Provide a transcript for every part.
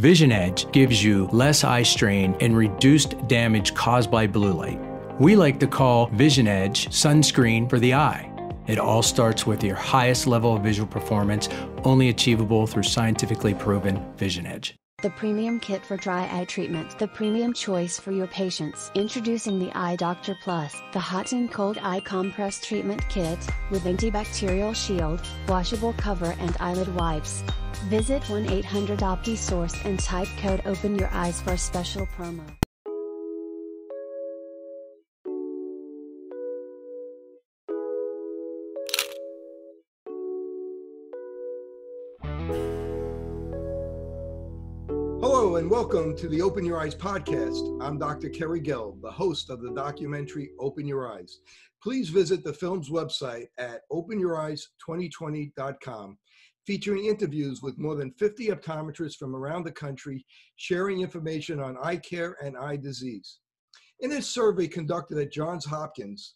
Vision Edge gives you less eye strain and reduced damage caused by blue light. We like to call Vision Edge sunscreen for the eye. It all starts with your highest level of visual performance, only achievable through scientifically proven Vision Edge. The premium kit for dry eye treatment. The premium choice for your patients. Introducing the Eye Doctor Plus, the hot and cold eye compress treatment kit, with antibacterial shield, washable cover and eyelid wipes. Visit 1-800-OPTI-SOURCE and type code Open Your Eyes for a special promo. Hello and welcome to the Open Your Eyes podcast. I'm Dr. Kerry Gill, the host of the documentary Open Your Eyes. Please visit the film's website at openyoureyes2020.com, featuring interviews with more than 50 optometrists from around the country, sharing information on eye care and eye disease. In a survey conducted at Johns Hopkins,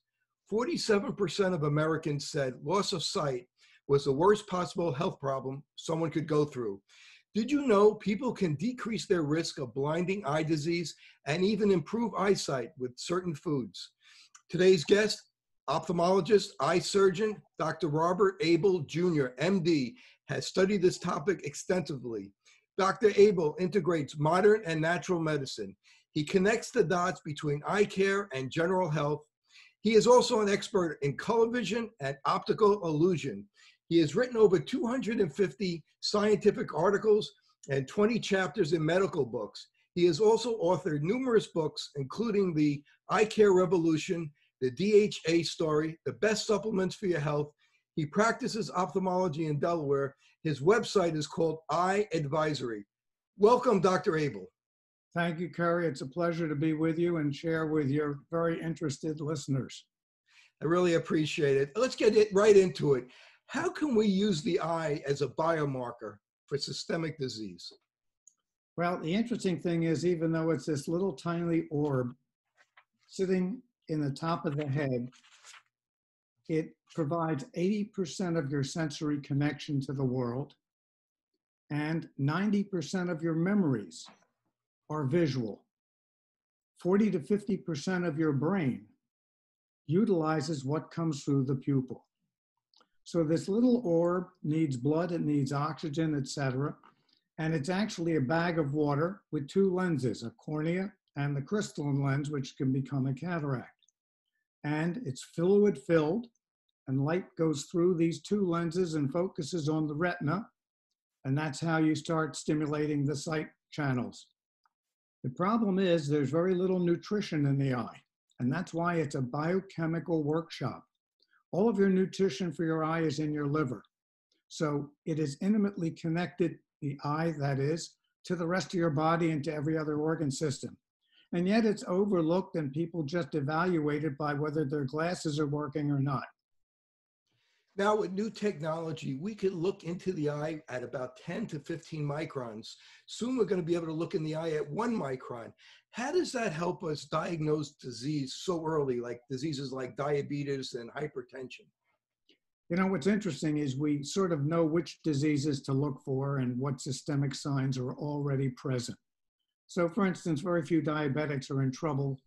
47% of Americans said loss of sight was the worst possible health problem someone could go through. Did you know people can decrease their risk of blinding eye disease and even improve eyesight with certain foods? Today's guest, ophthalmologist, eye surgeon, Dr. Robert Abel, Jr., MD, has studied this topic extensively. Dr. Abel integrates modern and natural medicine. He connects the dots between eye care and general health. He is also an expert in color vision and optical illusion. He has written over 250 scientific articles and 20 chapters in medical books. He has also authored numerous books, including The Eye Care Revolution, The DHA Story, The Best Supplements for Your Health. He practices ophthalmology in Delaware. His website is called Eye Advisory. Welcome, Dr. Abel. Thank you, Kerry. It's a pleasure to be with you and share with your very interested listeners. I really appreciate it. Let's get right into it. How can we use the eye as a biomarker for systemic disease? Well, the interesting thing is, even though it's this little tiny orb sitting in the top of the head, it provides 80% of your sensory connection to the world, and 90% of your memories are visual. 40 to 50% of your brain utilizes what comes through the pupil. So this little orb needs blood, it needs oxygen, etc. And it's actually a bag of water with two lenses, a cornea and the crystalline lens, which can become a cataract. And it's fluid filled, and light goes through these two lenses and focuses on the retina. And that's how you start stimulating the sight channels. The problem is there's very little nutrition in the eye. And that's why it's a biochemical workshop. All of your nutrition for your eye is in your liver. So it is intimately connected, the eye that is, to the rest of your body and to every other organ system. And yet it's overlooked and people just evaluate it by whether their glasses are working or not. Now with new technology, we could look into the eye at about 10 to 15 microns. Soon we're going to be able to look in the eye at 1 micron. How does that help us diagnose disease so early, like diseases like diabetes and hypertension? You know, what's interesting is we sort of know which diseases to look for and what systemic signs are already present. So for instance, very few diabetics are in trouble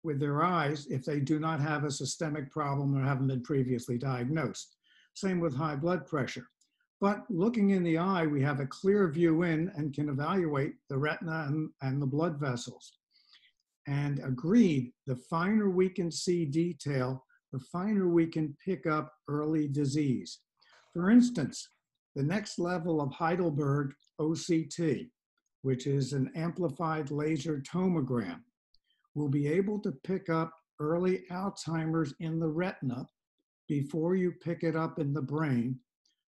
with their eyes if they do not have a systemic problem or haven't been previously diagnosed. Same with high blood pressure. But looking in the eye, we have a clear view in and can evaluate the retina and the blood vessels. And agreed, the finer we can see detail, the finer we can pick up early disease. For instance, the next level of Heidelberg OCT, which is an amplified laser tomogram, will be able to pick up early Alzheimer's in the retina before you pick it up in the brain.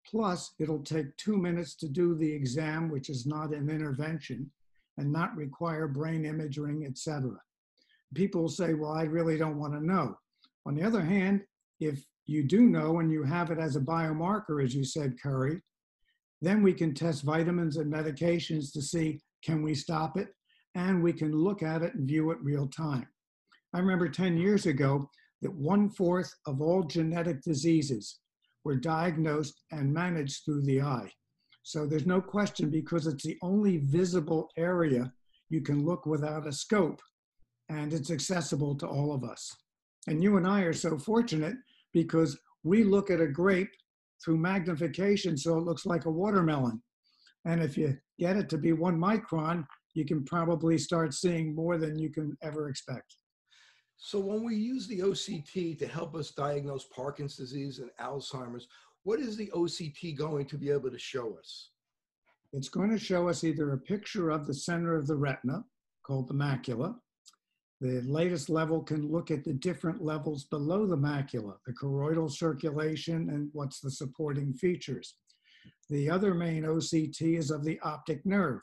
Plus, it'll take 2 minutes to do the exam, which is not an intervention, and not require brain imaging, etc. People say, well, I really don't want to know. On the other hand, if you do know and you have it as a biomarker, as you said, Curry, then we can test vitamins and medications to see, can we stop it? And we can look at it and view it real time. I remember 10 years ago that 1/4 of all genetic diseases were diagnosed and managed through the eye. So there's no question, because it's the only visible area you can look without a scope, and it's accessible to all of us. And you and I are so fortunate because we look at a grape through magnification so it looks like a watermelon. And if you get it to be 1 micron, you can probably start seeing more than you can ever expect. So when we use the OCT to help us diagnose Parkinson's disease and Alzheimer's, what is the OCT going to be able to show us? It's going to show us either a picture of the center of the retina, called the macula. The latest level can look at the different levels below the macula, the choroidal circulation and what's the supporting features. The other main OCT is of the optic nerve.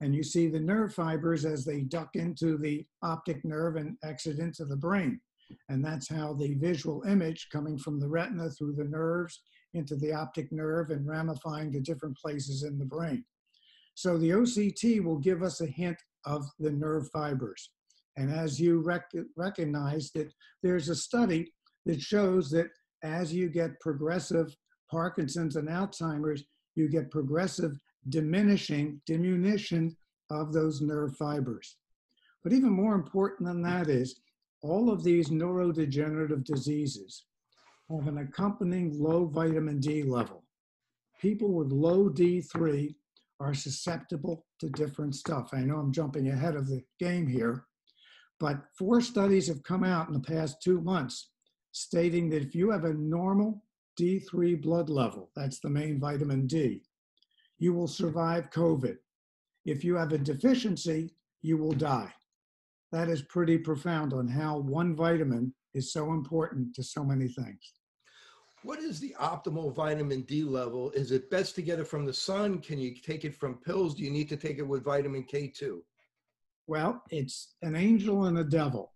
And you see the nerve fibers as they duck into the optic nerve and exit into the brain. And that's how the visual image coming from the retina through the nerves into the optic nerve and ramifying to different places in the brain. So the OCT will give us a hint of the nerve fibers. And as you recognize that there's a study that shows that as you get progressive Parkinson's and Alzheimer's, you get progressive diminution of those nerve fibers. But even more important than that is all of these neurodegenerative diseases have an accompanying low vitamin D level. People with low D3 are susceptible to different stuff. I know I'm jumping ahead of the game here, but 4 studies have come out in the past 2 months stating that if you have a normal D3 blood level, that's the main vitamin D, you will survive COVID. If you have a deficiency, you will die. That is pretty profound on how one vitamin is so important to so many things. What is the optimal vitamin D level? Is it best to get it from the sun? Can you take it from pills? Do you need to take it with vitamin K2? Well, it's an angel and a devil.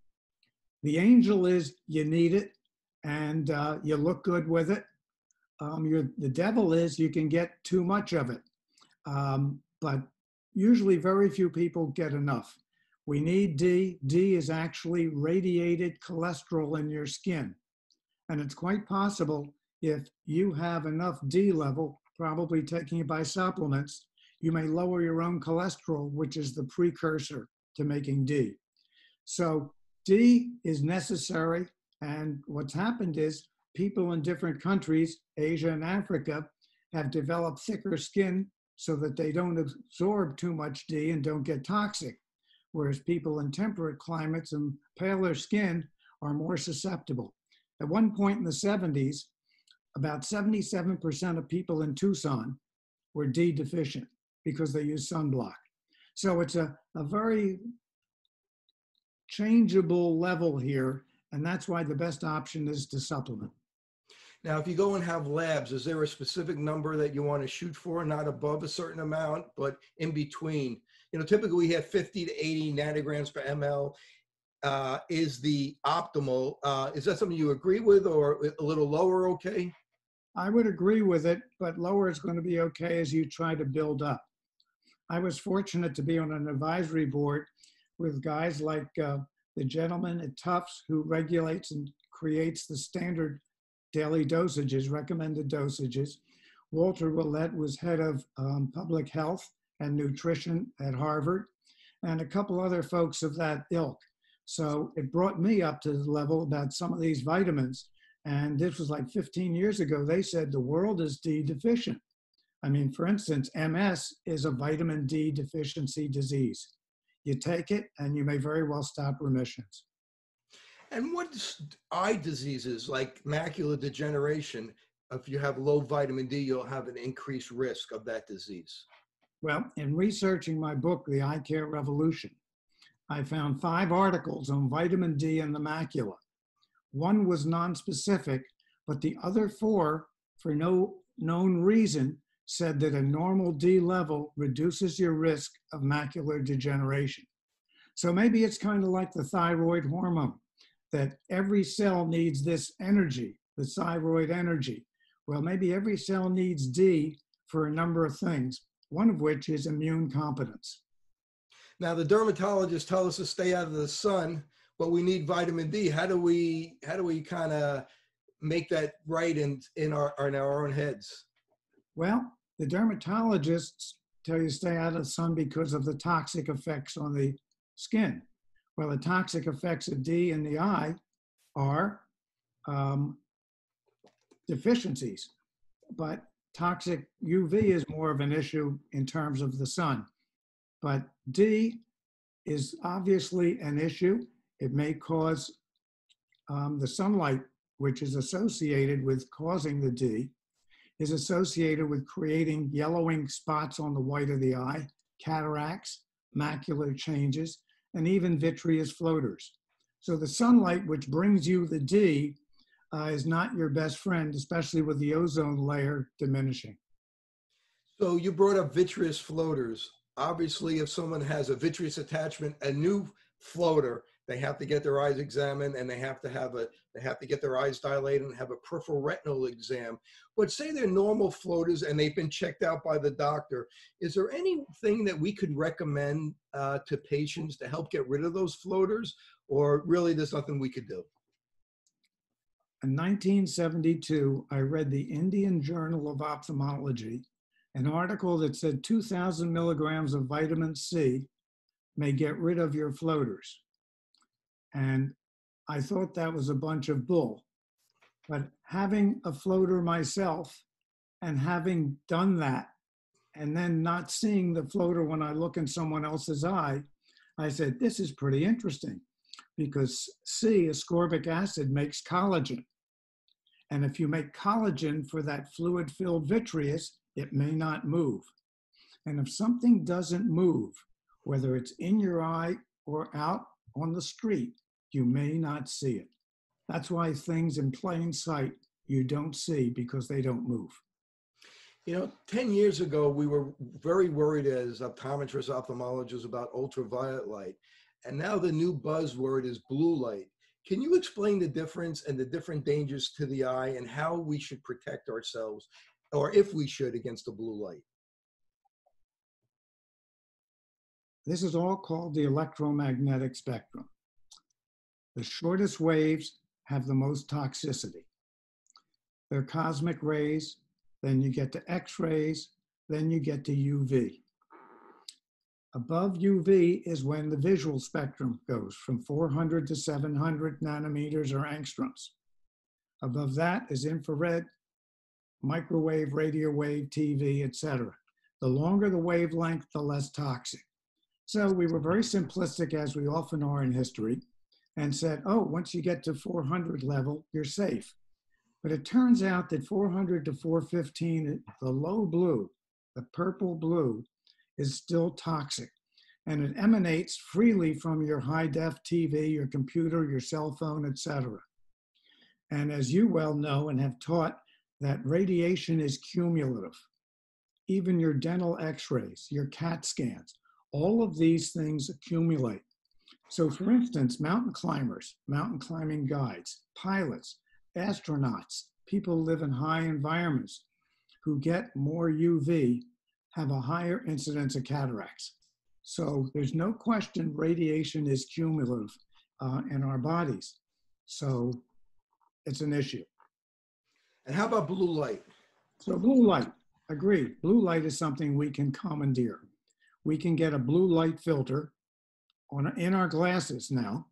The angel is you need it and you look good with it. The devil is you can get too much of it. But usually very few people get enough. We need D. D is actually radiated cholesterol in your skin. And it's quite possible if you have enough D level, probably taking it by supplements, you may lower your own cholesterol, which is the precursor to making D. So D is necessary. And what's happened is people in different countries, Asia and Africa, have developed thicker skin so that they don't absorb too much D and don't get toxic. Whereas people in temperate climates and paler skin are more susceptible. At one point in the 70s, about 77% of people in Tucson were D deficient because they use sunblock. So it's a very changeable level here, and that's why the best option is to supplement. Now, if you go and have labs, is there a specific number that you want to shoot for? Not above a certain amount, but in between. You know, typically we have 50 to 80 nanograms per ml is the optimal. Is that something you agree with, or a little lower okay? I would agree with it, but lower is going to be okay as you try to build up. I was fortunate to be on an advisory board with guys like the gentleman at Tufts who regulates and creates the standard daily dosages, recommended dosages. Walter Willett was head of public health and nutrition at Harvard, and a couple other folks of that ilk. So it brought me up to the level about some of these vitamins. And this was like 15 years ago. They said the world is D deficient. I mean, for instance, MS is a vitamin D deficiency disease. You take it and you may very well stop remissions. And what's eye diseases like macular degeneration? If you have low vitamin D, you'll have an increased risk of that disease. Well, in researching my book, The Eye Care Revolution, I found 5 articles on vitamin D and the macula. One was nonspecific, but the other 4, for no known reason, said that a normal D level reduces your risk of macular degeneration. So maybe it's kind of like the thyroid hormone, that every cell needs this energy, the thyroid energy. Well, maybe every cell needs D for a number of things, one of which is immune competence. Now, the dermatologists tell us to stay out of the sun, but we need vitamin D. How do we kind of make that right in our own heads? Well, The dermatologists tell you stay out of the sun because of the toxic effects on the skin. Well, the toxic effects of D in the eye are deficiencies, but toxic UV is more of an issue in terms of the sun. But D is obviously an issue. It may cause the sunlight, which is associated with causing the D, is associated with creating yellowing spots on the white of the eye, cataracts, macular changes, and even vitreous floaters. So the sunlight, which brings you the D, is not your best friend, especially with the ozone layer diminishing. So you brought up vitreous floaters. Obviously, if someone has a vitreous attachment, a new floater, they have to get their eyes examined, and they have to get their eyes dilated and have a peripheral retinal exam. But say they're normal floaters and they've been checked out by the doctor. Is there anything that we could recommend to patients to help get rid of those floaters, or really there's nothing we could do? In 1972, I read the Indian Journal of Ophthalmology, an article that said 2,000 milligrams of vitamin C may get rid of your floaters. And I thought that was a bunch of bull. But having a floater myself and having done that, and then not seeing the floater when I look in someone else's eye, I said, this is pretty interesting, because C, ascorbic acid, makes collagen. And if you make collagen for that fluid-filled vitreous, it may not move. And if something doesn't move, whether it's in your eye or out on the street, you may not see it. That's why things in plain sight you don't see, because they don't move. You know, 10 years ago, we were very worried as optometrists, ophthalmologists about ultraviolet light. And now the new buzzword is blue light. Can you explain the difference and the different dangers to the eye and how we should protect ourselves, or if we should, against the blue light? This is all called the electromagnetic spectrum. The shortest waves have the most toxicity. They're cosmic rays, then you get to X-rays, then you get to UV. Above UV is when the visual spectrum goes from 400 to 700 nanometers or angstroms. Above that is infrared, microwave, radio wave, TV, etc. The longer the wavelength, the less toxic. So we were very simplistic, as we often are in history, and said, oh, once you get to 400 level, you're safe. But it turns out that 400 to 415, the low blue, the purple blue, is still toxic. And it emanates freely from your high-def TV, your computer, your cell phone, etc. And as you well know and have taught, that radiation is cumulative. Even your dental x-rays, your CAT scans, all of these things accumulate. So for instance, mountain climbers, mountain climbing guides, pilots, astronauts, people who live in high environments who get more UV have a higher incidence of cataracts. So there's no question radiation is cumulative in our bodies. So it's an issue. And how about blue light? So blue light, agreed. Blue light is something we can commandeer. We can get a blue light filter in our glasses now.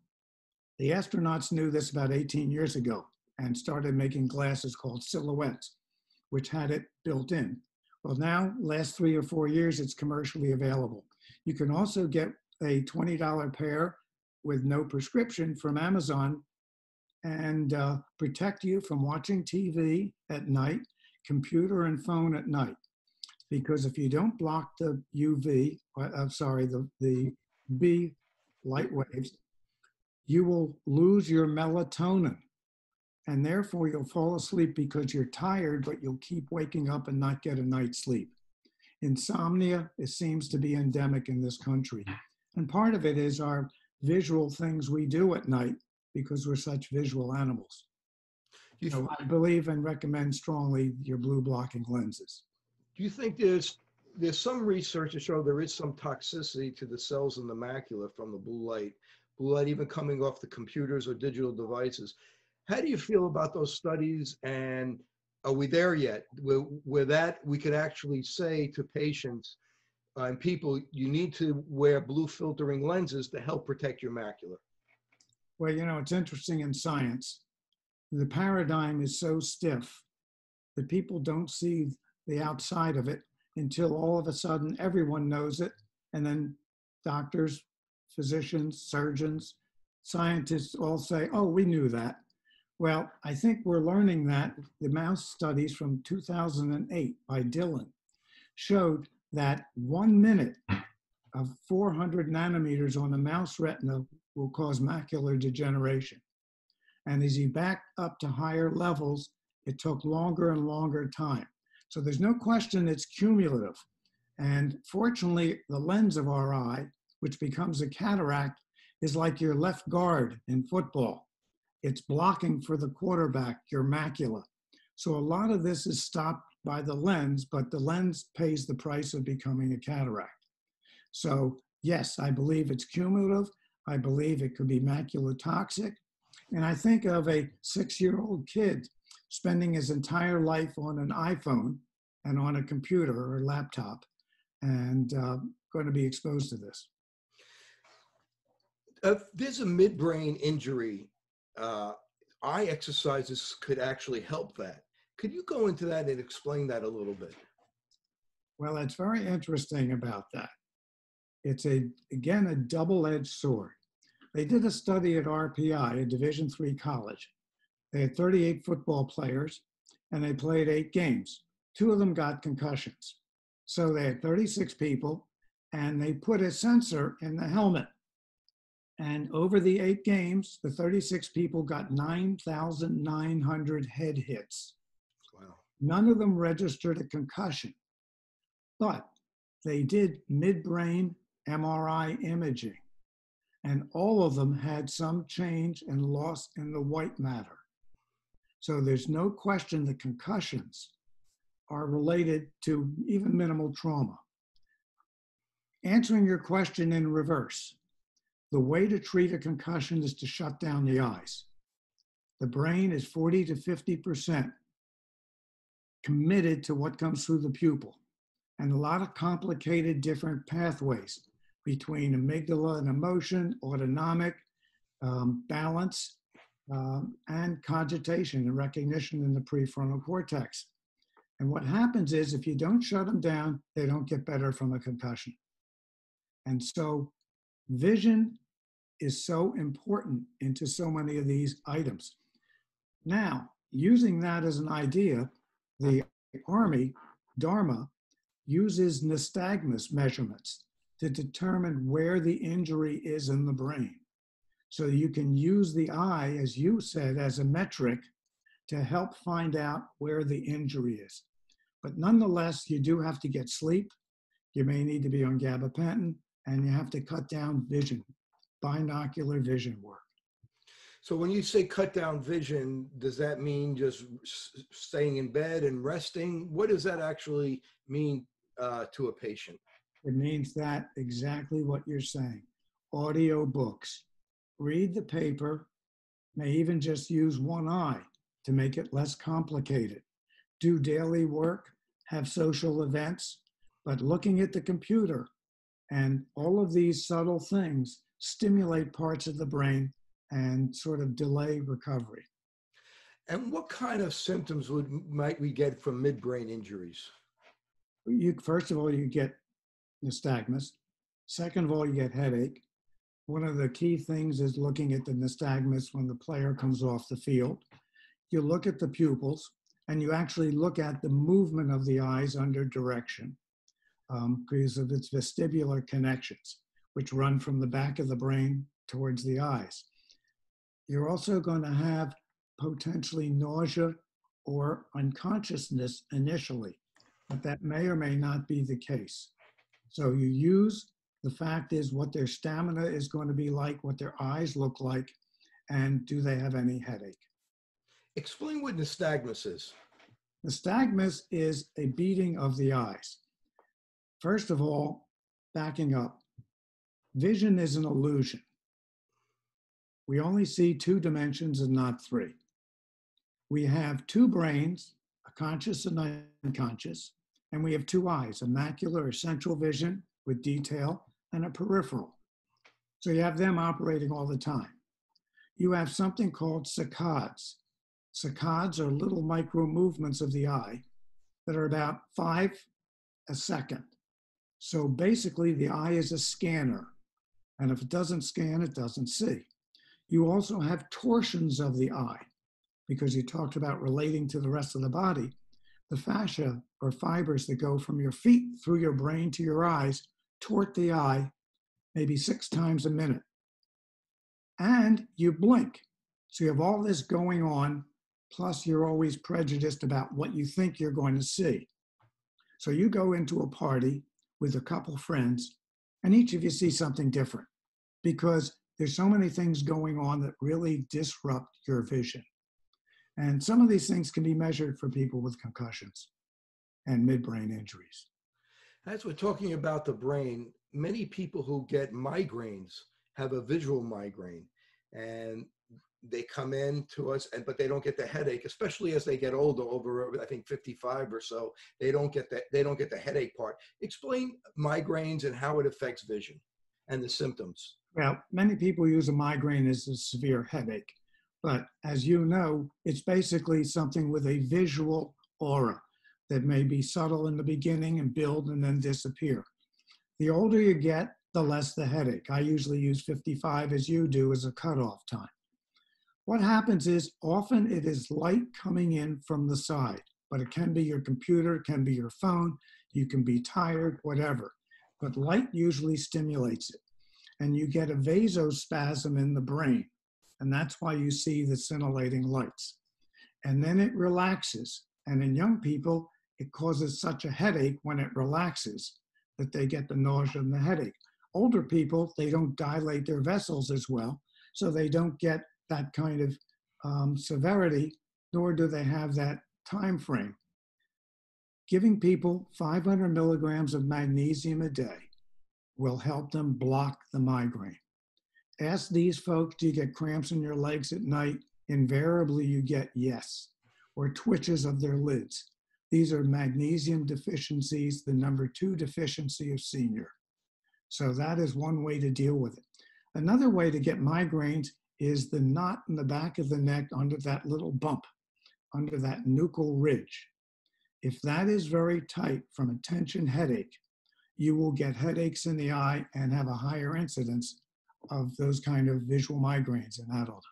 The astronauts knew this about 18 years ago and started making glasses called silhouettes, which had it built in. Well, now, last 3 or 4 years, it's commercially available. You can also get a $20 pair with no prescription from Amazon and protect you from watching TV at night, computer and phone at night. Because if you don't block the UV, the B light waves, you will lose your melatonin. And therefore you'll fall asleep because you're tired, but you'll keep waking up and not get a night's sleep. Insomnia, it seems to be endemic in this country. And part of it is our visual things we do at night because we're such visual animals. So I believe and recommend strongly your blue blocking lenses. Do you think there's some research to show there is some toxicity to the cells in the macula from the blue light even coming off the computers or digital devices? How do you feel about those studies, and Are we there yet? Where that we could actually say to patients and people, you need to wear blue filtering lenses to help protect your macula. Well, you know, it's interesting in science. The paradigm is so stiff that people don't see the outside of it until all of a sudden everyone knows it. And then doctors, physicians, surgeons, scientists all say, oh, we knew that. Well, I think we're learning that the mouse studies from 2008 by Dillon showed that 1 minute of 400 nanometers on the mouse retina will cause macular degeneration. And as you back up to higher levels, it took longer and longer time. So there's no question it's cumulative. And fortunately, the lens of our eye, which becomes a cataract, is like your left guard in football. It's blocking for the quarterback, your macula. So a lot of this is stopped by the lens, but the lens pays the price of becoming a cataract. So yes, I believe it's cumulative. I believe it could be maculotoxic. And I think of a 6-year-old kid spending his entire life on an iPhone and on a computer or laptop and going to be exposed to this. If there's a midbrain injury, eye exercises could actually help that. Could you go into that and explain that a little bit? Well, it's very interesting about that. It's again, a double-edged sword. They did a study at RPI, a Division III college. They had 38 football players, and they played 8 games. 2 of them got concussions. So they had 36 people, and they put a sensor in the helmet. And over the 8 games, the 36 people got 9,900 head hits. Wow. None of them registered a concussion, but they did midbrain MRI imaging, and all of them had some change and loss in the white matter. So there's no question that concussions are related to even minimal trauma. Answering your question in reverse, the way to treat a concussion is to shut down the eyes. The brain is 40 to 50% committed to what comes through the pupil, and a lot of complicated different pathways between amygdala and emotion, autonomic, balance, and cogitation and recognition in the prefrontal cortex. And what happens is if you don't shut them down, they don't get better from a concussion. And so vision is so important into so many of these items. Now, using that as an idea, the Army, Dharma, uses nystagmus measurements to determine where the injury is in the brain. So you can use the eye, as you said, as a metric to help find out where the injury is. But nonetheless, you do have to get sleep. You may need to be on gabapentin, and you have to cut down vision, binocular vision work. So when you say cut down vision, does that mean just staying in bed and resting? What does that actually mean to a patient? It means that exactly what you're saying. Audio books. Read the paper, may even just use one eye to make it less complicated. Do daily work, have social events, but looking at the computer and all of these subtle things stimulate parts of the brain and sort of delay recovery. And what kind of symptoms might we get from midbrain injuries? First of all, you get nystagmus. Second of all, you get headache. One of the key things is looking at the nystagmus when the player comes off the field. You look at the pupils, and you actually look at the movement of the eyes under direction because of its vestibular connections, which run from the back of the brain towards the eyes. You're also going to have potentially nausea or unconsciousness initially, but that may or may not be the case. So you use the fact is what their stamina is going to be like, what their eyes look like, and do they have any headache? Explain what nystagmus is. Nystagmus is a beating of the eyes. First of all, backing up, vision is an illusion. We only see 2 dimensions and not 3. We have 2 brains, a conscious and unconscious, and we have two eyes, a macular or central vision with detail and a peripheral. So you have them operating all the time. You have something called saccades. Saccades are little micro movements of the eye that are about 5 a second. So basically the eye is a scanner, and if it doesn't scan, it doesn't see. You also have torsions of the eye, because you talked about relating to the rest of the body. The fascia or fibers that go from your feet through your brain to your eyes toward the eye maybe 6 times a minute. And you blink. So you have all this going on, plus you're always prejudiced about what you think you're going to see. So you go into a party with a couple friends, and each of you see something different because there's so many things going on that really disrupt your vision. And some of these things can be measured for people with concussions and midbrain injuries. As we're talking about the brain, many people who get migraines have a visual migraine, and they come in to us, but they don't get the headache, especially as they get older, over I think 55 or so. They don't get the headache part. Explain migraines and how it affects vision and the symptoms. Well, many people use a migraine as a severe headache, but as you know, it's basically something with a visual aura that may be subtle in the beginning and build and then disappear. The older you get, the less the headache. I usually use 55 as you do as a cutoff time. What happens is often it is light coming in from the side, but it can be your computer, it can be your phone, you can be tired, whatever. But light usually stimulates it. And you get a vasospasm in the brain. And that's why you see the scintillating lights. And then it relaxes. And in young people, it causes such a headache when it relaxes that they get the nausea and the headache. Older people, they don't dilate their vessels as well, so they don't get that kind of severity, nor do they have that time frame. Giving people 500 milligrams of magnesium a day will help them block the migraine. Ask these folks, do you get cramps in your legs at night? Invariably you get yes, or twitches of their lids. These are magnesium deficiencies, the number 2 deficiency of senior. So that is one way to deal with it. Another way to get migraines is the knot in the back of the neck under that little bump, under that nuchal ridge. If that is very tight from a tension headache, you will get headaches in the eye and have a higher incidence of those kind of visual migraines in adulthood.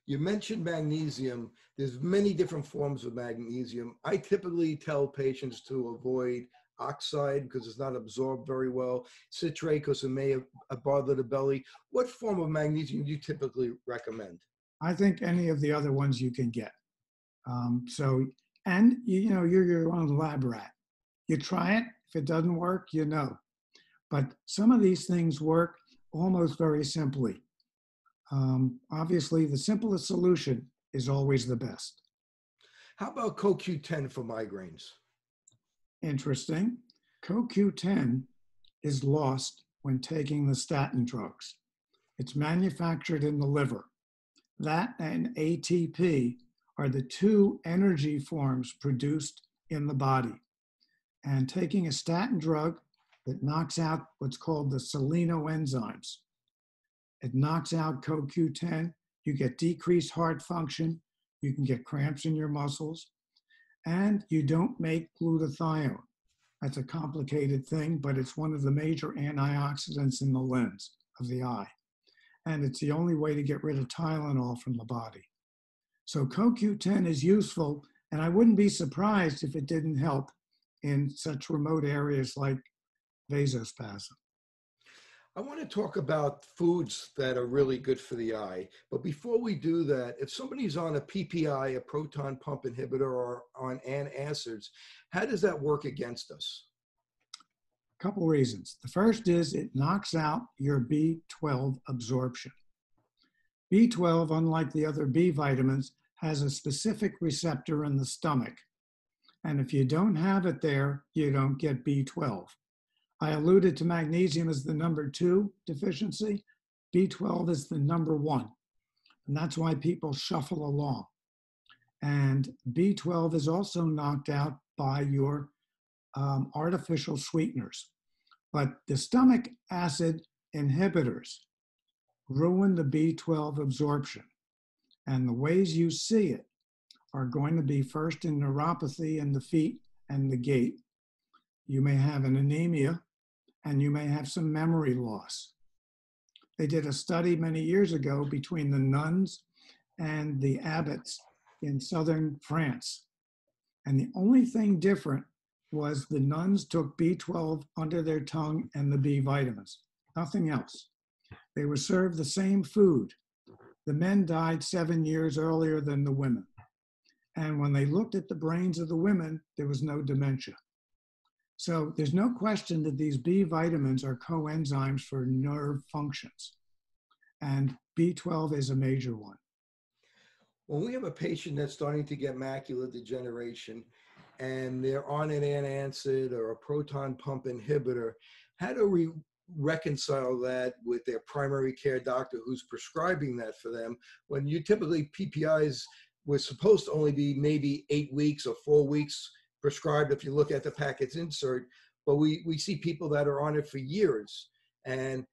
You mentioned magnesium. There's many different forms of magnesium. I typically tell patients to avoid oxide because it's not absorbed very well, citrate because it may bother the belly. What form of magnesium do you typically recommend? I think any of the other ones you can get. And you're your own lab rat. You try it. If it doesn't work, you know. But some of these things work almost very simply. Obviously, the simplest solution is always the best. How about CoQ10 for migraines? Interesting. CoQ10 is lost when taking the statin drugs. It's manufactured in the liver. That and ATP are the 2 energy forms produced in the body. And taking a statin drug that knocks out what's called the selenoenzymes. It knocks out CoQ10, you get decreased heart function, you can get cramps in your muscles, and you don't make glutathione. That's a complicated thing, but it's one of the major antioxidants in the lens of the eye. And it's the only way to get rid of Tylenol from the body. So CoQ10 is useful, and I wouldn't be surprised if it didn't help in such remote areas like vasospasm. I want to talk about foods that are really good for the eye. But before we do that, if somebody's on a PPI, a proton pump inhibitor, or on antacids, how does that work against us? A couple reasons. The first is it knocks out your B12 absorption. B12, unlike the other B vitamins, has a specific receptor in the stomach. And if you don't have it there, you don't get B12. I alluded to magnesium as the number 2 deficiency. B12 is the number 1. And that's why people shuffle along. And B12 is also knocked out by your artificial sweeteners. But the stomach acid inhibitors ruin the B12 absorption. And the ways you see it are going to be first in neuropathy in the feet and the gait. You may have an anemia, and you may have some memory loss. They did a study many years ago between the nuns and the abbots in southern France. And the only thing different was the nuns took B12 under their tongue and the B vitamins, nothing else. They were served the same food. The men died 7 years earlier than the women. And when they looked at the brains of the women, there was no dementia. So there's no question that these B vitamins are coenzymes for nerve functions. And B12 is a major one. When we have a patient that's starting to get macular degeneration and they're on an antacid or a proton pump inhibitor, how do we reconcile that with their primary care doctor who's prescribing that for them when you typically PPIs were supposed to only be maybe 8 weeks or 4 weeks prescribed if you look at the packet's insert, but we see people that are on it for years, and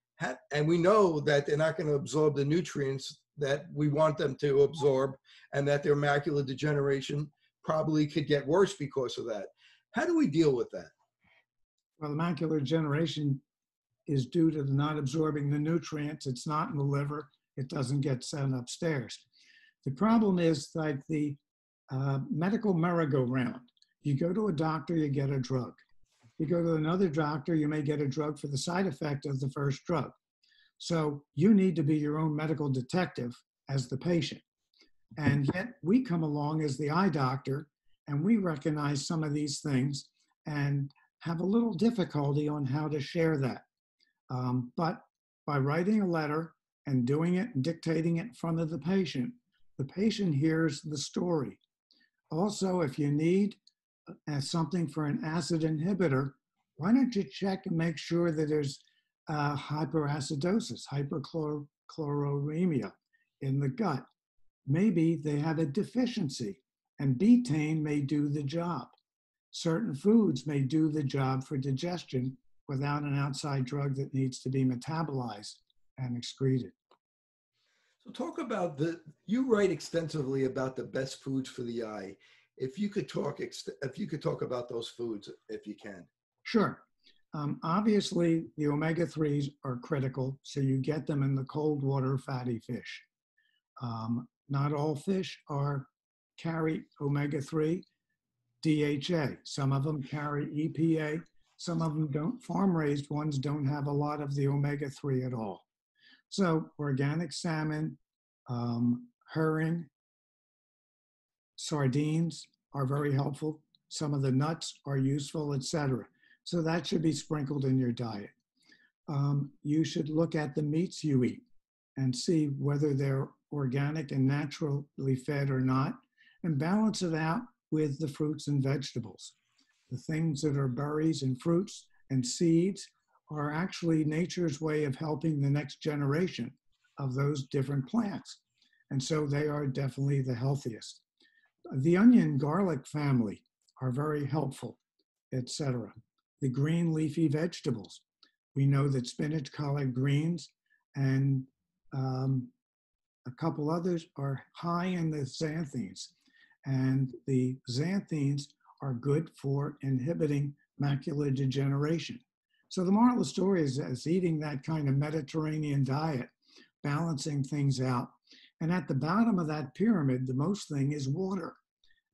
we know that they're not going to absorb the nutrients that we want them to absorb, and that their macular degeneration probably could get worse because of that. How do we deal with that? Well, the macular degeneration is due to not absorbing the nutrients. It's not in the liver. It doesn't get sent upstairs. The problem is like the medical merry-go-round. You go to a doctor, you get a drug. You go to another doctor, you may get a drug for the side effect of the first drug. So you need to be your own medical detective as the patient. And yet we come along as the eye doctor and we recognize some of these things and have a little difficulty on how to share that. But by writing a letter and doing it and dictating it in front of the patient hears the story. Also, if you need something for an acid inhibitor, why don't you check and make sure that there's hyperacidosis, hyperchloremia in the gut. Maybe they have a deficiency, and betaine may do the job. Certain foods may do the job for digestion without an outside drug that needs to be metabolized and excreted. So talk about you write extensively about the best foods for the eye. If you could talk about those foods, if you can. Sure. Obviously, the omega-3s are critical, so you get them in the cold water fatty fish. Not all fish carry omega-3, DHA. Some of them carry EPA. Some of them don't. Farm-raised ones don't have a lot of the omega-3 at all. So organic salmon, herring, sardines are very helpful. Some of the nuts are useful, etc. So that should be sprinkled in your diet. You should look at the meats you eat and see whether they're organic and naturally fed or not, and balance it out with the fruits and vegetables. The things that are berries and fruits and seeds are actually nature's way of helping the next generation of those different plants. And so they are definitely the healthiest. The onion garlic family are very helpful, etc. The green leafy vegetables. We know that spinach, collard greens, and a couple others are high in the xanthines. And the xanthines are good for inhibiting macular degeneration. So the moral of the story is eating that kind of Mediterranean diet, balancing things out. And at the bottom of that pyramid, the most thing is water.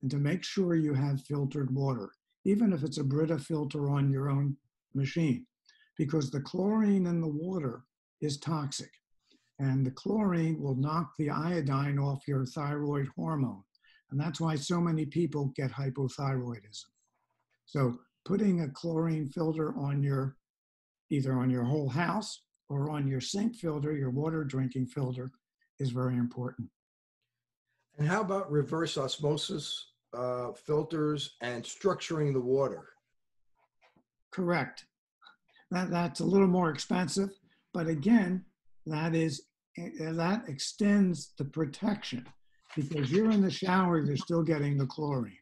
And to make sure you have filtered water, even if it's a Brita filter on your own machine, because the chlorine in the water is toxic. And the chlorine will knock the iodine off your thyroid hormone. And that's why so many people get hypothyroidism. So putting a chlorine filter on either on your whole house or on your sink filter, your water drinking filter, is very important. And how about reverse osmosis filters and structuring the water? Correct. That's a little more expensive, but again, that extends the protection. because you're in the shower, you're still getting the chlorine.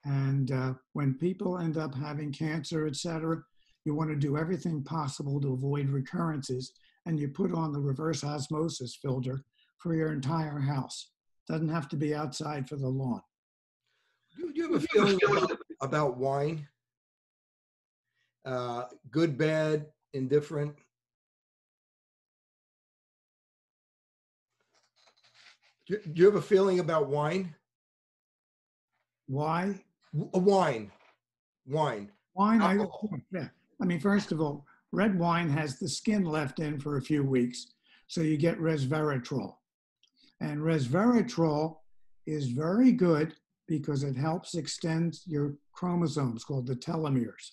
And when people end up having cancer, et cetera, you want to do everything possible to avoid recurrences, and you put on the reverse osmosis filter for your entire house. Doesn't have to be outside for the lawn. Do you have a feeling about wine? Good, bad, indifferent? Do you have a feeling about wine? Why? Wine. Wine, yeah. I mean, first of all, red wine has the skin left in for a few weeks, so you get resveratrol. And resveratrol is very good because it helps extend your chromosomes called the telomeres.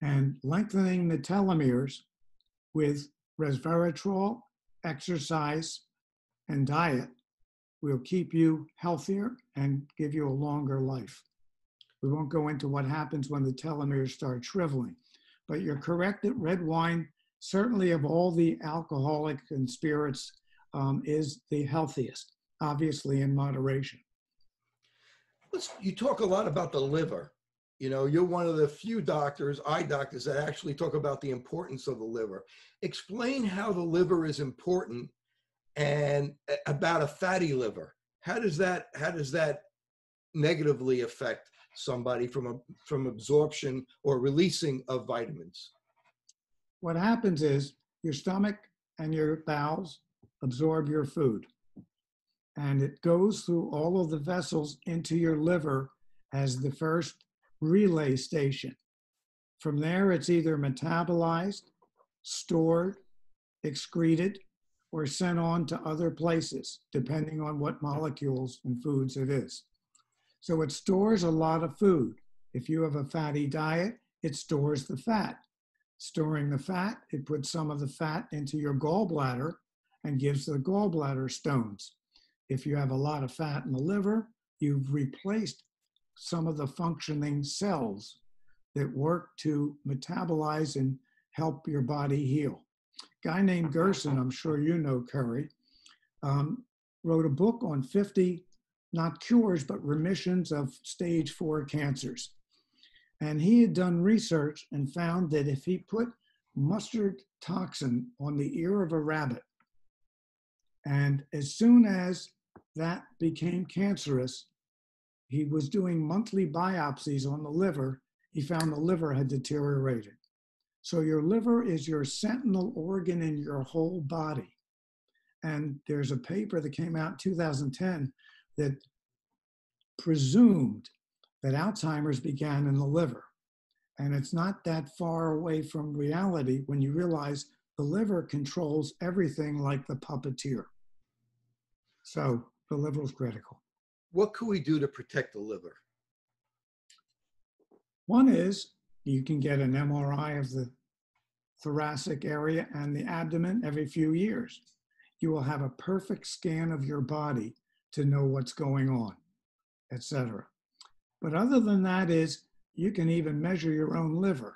And lengthening the telomeres with resveratrol, exercise, and diet will keep you healthier and give you a longer life. We won't go into what happens when the telomeres start shriveling. But you're correct that red wine, certainly of all the alcoholic and spirits, is the healthiest, obviously in moderation. You talk a lot about the liver. You know, you're one of the few doctors, eye doctors, that actually talk about the importance of the liver. Explain how the liver is important and about a fatty liver. How does that negatively affect somebody from absorption or releasing of vitamins? What happens is your stomach and your bowels absorb your food, and it goes through all of the vessels into your liver as the first relay station. From there, it's either metabolized, stored, excreted, or sent on to other places, depending on what molecules and foods it is. So it stores a lot of food. If you have a fatty diet, it stores the fat. Storing the fat, it puts some of the fat into your gallbladder and gives the gallbladder stones. If you have a lot of fat in the liver, you've replaced some of the functioning cells that work to metabolize and help your body heal. A guy named Gerson, I'm sure you know, Curry, wrote a book on 50, not cures, but remissions of stage 4 cancers. And he had done research and found that if he put mustard toxin on the ear of a rabbit, and as soon as that became cancerous, he was doing monthly biopsies on the liver, he found the liver had deteriorated. So your liver is your sentinel organ in your whole body. And there's a paper that came out in 2010 that presumed that Alzheimer's began in the liver. And it's not that far away from reality when you realize the liver controls everything like the puppeteer. So the liver is critical. What can we do to protect the liver? One is you can get an MRI of the thoracic area and the abdomen every few years. You will have a perfect scan of your body to know what's going on, etc. But other than that is you can even measure your own liver,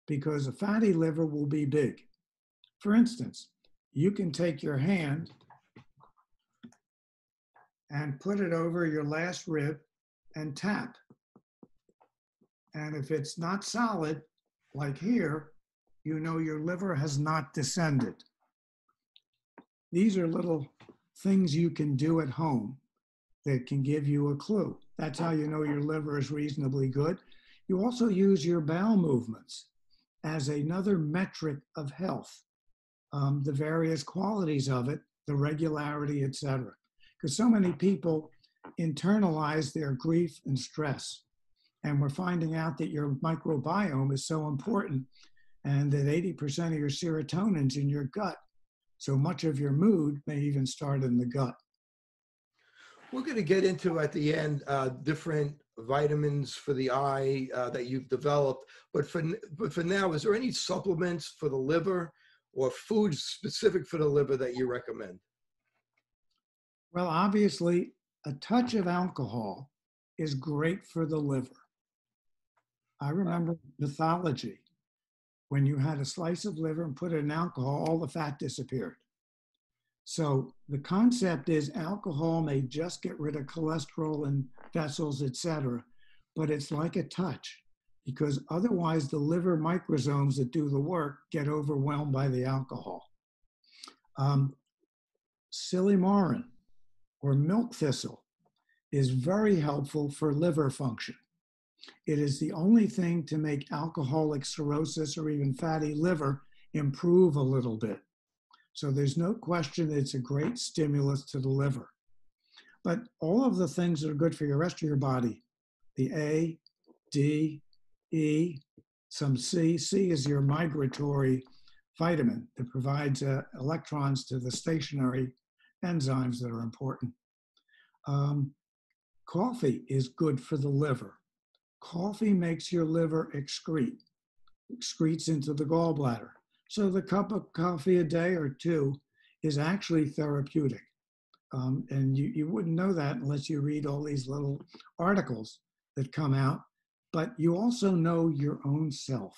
because a fatty liver will be big. For instance, you can take your hand and put it over your last rib and tap. And if it's not solid, like here, you know your liver has not descended. These are little things you can do at home that can give you a clue. That's how you know your liver is reasonably good. You also use your bowel movements as another metric of health, the various qualities of it, the regularity, etc. Because so many people internalize their grief and stress. And we're finding out that your microbiome is so important, and that 80% of your serotonin's in your gut. So much of your mood may even start in the gut. We're going to get into, at the end, different vitamins for the eye that you've developed. But for now, is there any supplements for the liver or foods specific for the liver that you recommend? Well, obviously, a touch of alcohol is great for the liver. I remember pathology. When you had a slice of liver and put it in alcohol, all the fat disappeared. So the concept is alcohol may just get rid of cholesterol and vessels, etc., but it's like a touch, because otherwise the liver microsomes that do the work get overwhelmed by the alcohol. Silymarin, or milk thistle, is very helpful for liver function. It is the only thing to make alcoholic cirrhosis or even fatty liver improve a little bit. So there's no question that it's a great stimulus to the liver. But all of the things that are good for the rest of your body, the A, D, E, some C. C is your migratory vitamin that provides electrons to the stationary enzymes that are important. Coffee is good for the liver. Coffee makes your liver excretes into the gallbladder. So the cup of coffee a day or two is actually therapeutic. And you wouldn't know that unless you read all these little articles that come out. But you also know your own self.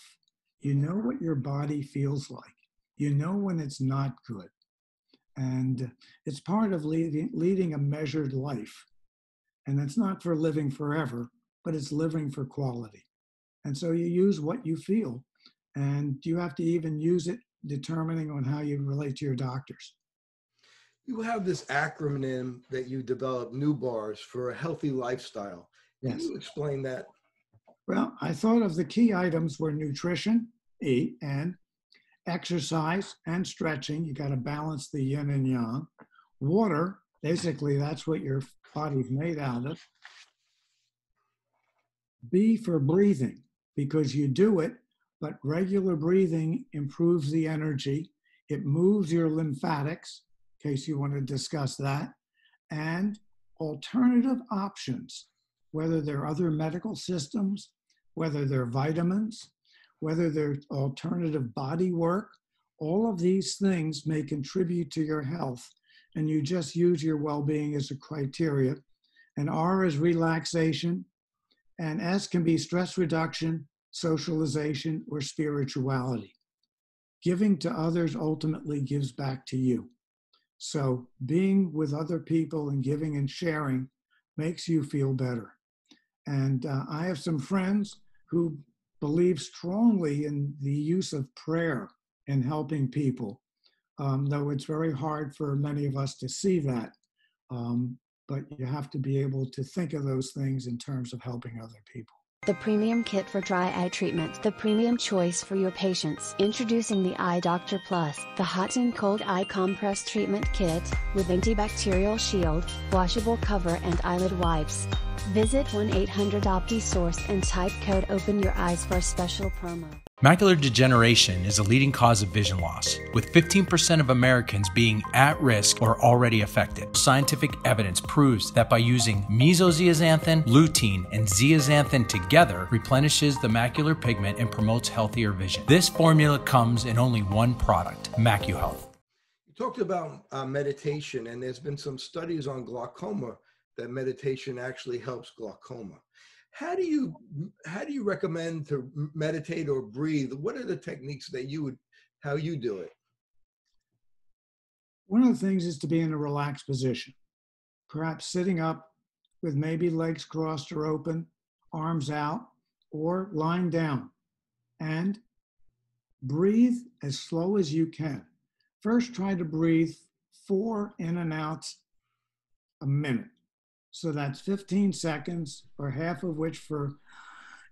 You know what your body feels like. You know when it's not good. And it's part of leading a measured life. And it's not for living forever, but it's living for quality. And so you use what you feel, and you have to even use it determining on how you relate to your doctors. You have this acronym that you developed, NEWBARS, for a healthy lifestyle. Can you explain that? Well, I thought of the key items were nutrition, E, and exercise and stretching. You got to balance the yin and yang. Water, basically, that's what your body's made out of. B for breathing, because you do it, but regular breathing improves the energy. It moves your lymphatics, in case you want to discuss that, and alternative options, whether they're other medical systems, whether they're vitamins, whether they're alternative body work. All of these things may contribute to your health, and you just use your well-being as a criteria. And R is relaxation, and S can be stress reduction, socialization, or spirituality. Giving to others ultimately gives back to you. So being with other people and giving and sharing makes you feel better. And I have some friends who believe strongly in the use of prayer in helping people, though it's very hard for many of us to see that. But you have to be able to think of those things in terms of helping other people. The premium kit for dry eye treatment, the premium choice for your patients. Introducing the Eye Doctor Plus, the hot and cold eye compress treatment kit, with antibacterial shield, washable cover and eyelid wipes. Visit 1-800-OPTI-SOURCE and type code OPEN YOUR EYES for a special promo. Macular degeneration is a leading cause of vision loss, with 15% of Americans being at risk or already affected. Scientific evidence proves that by using mesozeaxanthin, lutein, and zeaxanthin together replenishes the macular pigment and promotes healthier vision. This formula comes in only one product, MacuHealth. You talked about meditation, and there's been some studies on glaucoma that meditation actually helps glaucoma. How do you recommend to meditate or breathe? What are the techniques that how you do it? One of the things is to be in a relaxed position, perhaps sitting up with maybe legs crossed or open, arms out, or lying down, and breathe as slow as you can. First, try to breathe 4 in and outs a minute. So that's 15 seconds, or half of which for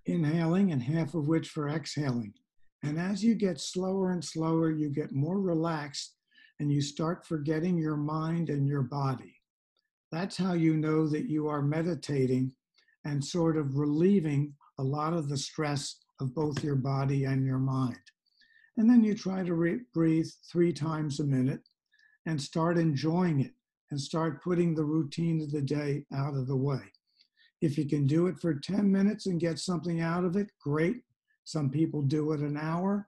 inhaling and half of which for exhaling. And as you get slower and slower, you get more relaxed and you start forgetting your mind and your body. That's how you know that you are meditating and sort of relieving a lot of the stress of both your body and your mind. And then you try to breathe 3 times a minute and start enjoying it, and start putting the routine of the day out of the way. If you can do it for 10 minutes and get something out of it, great. Some people do it an hour.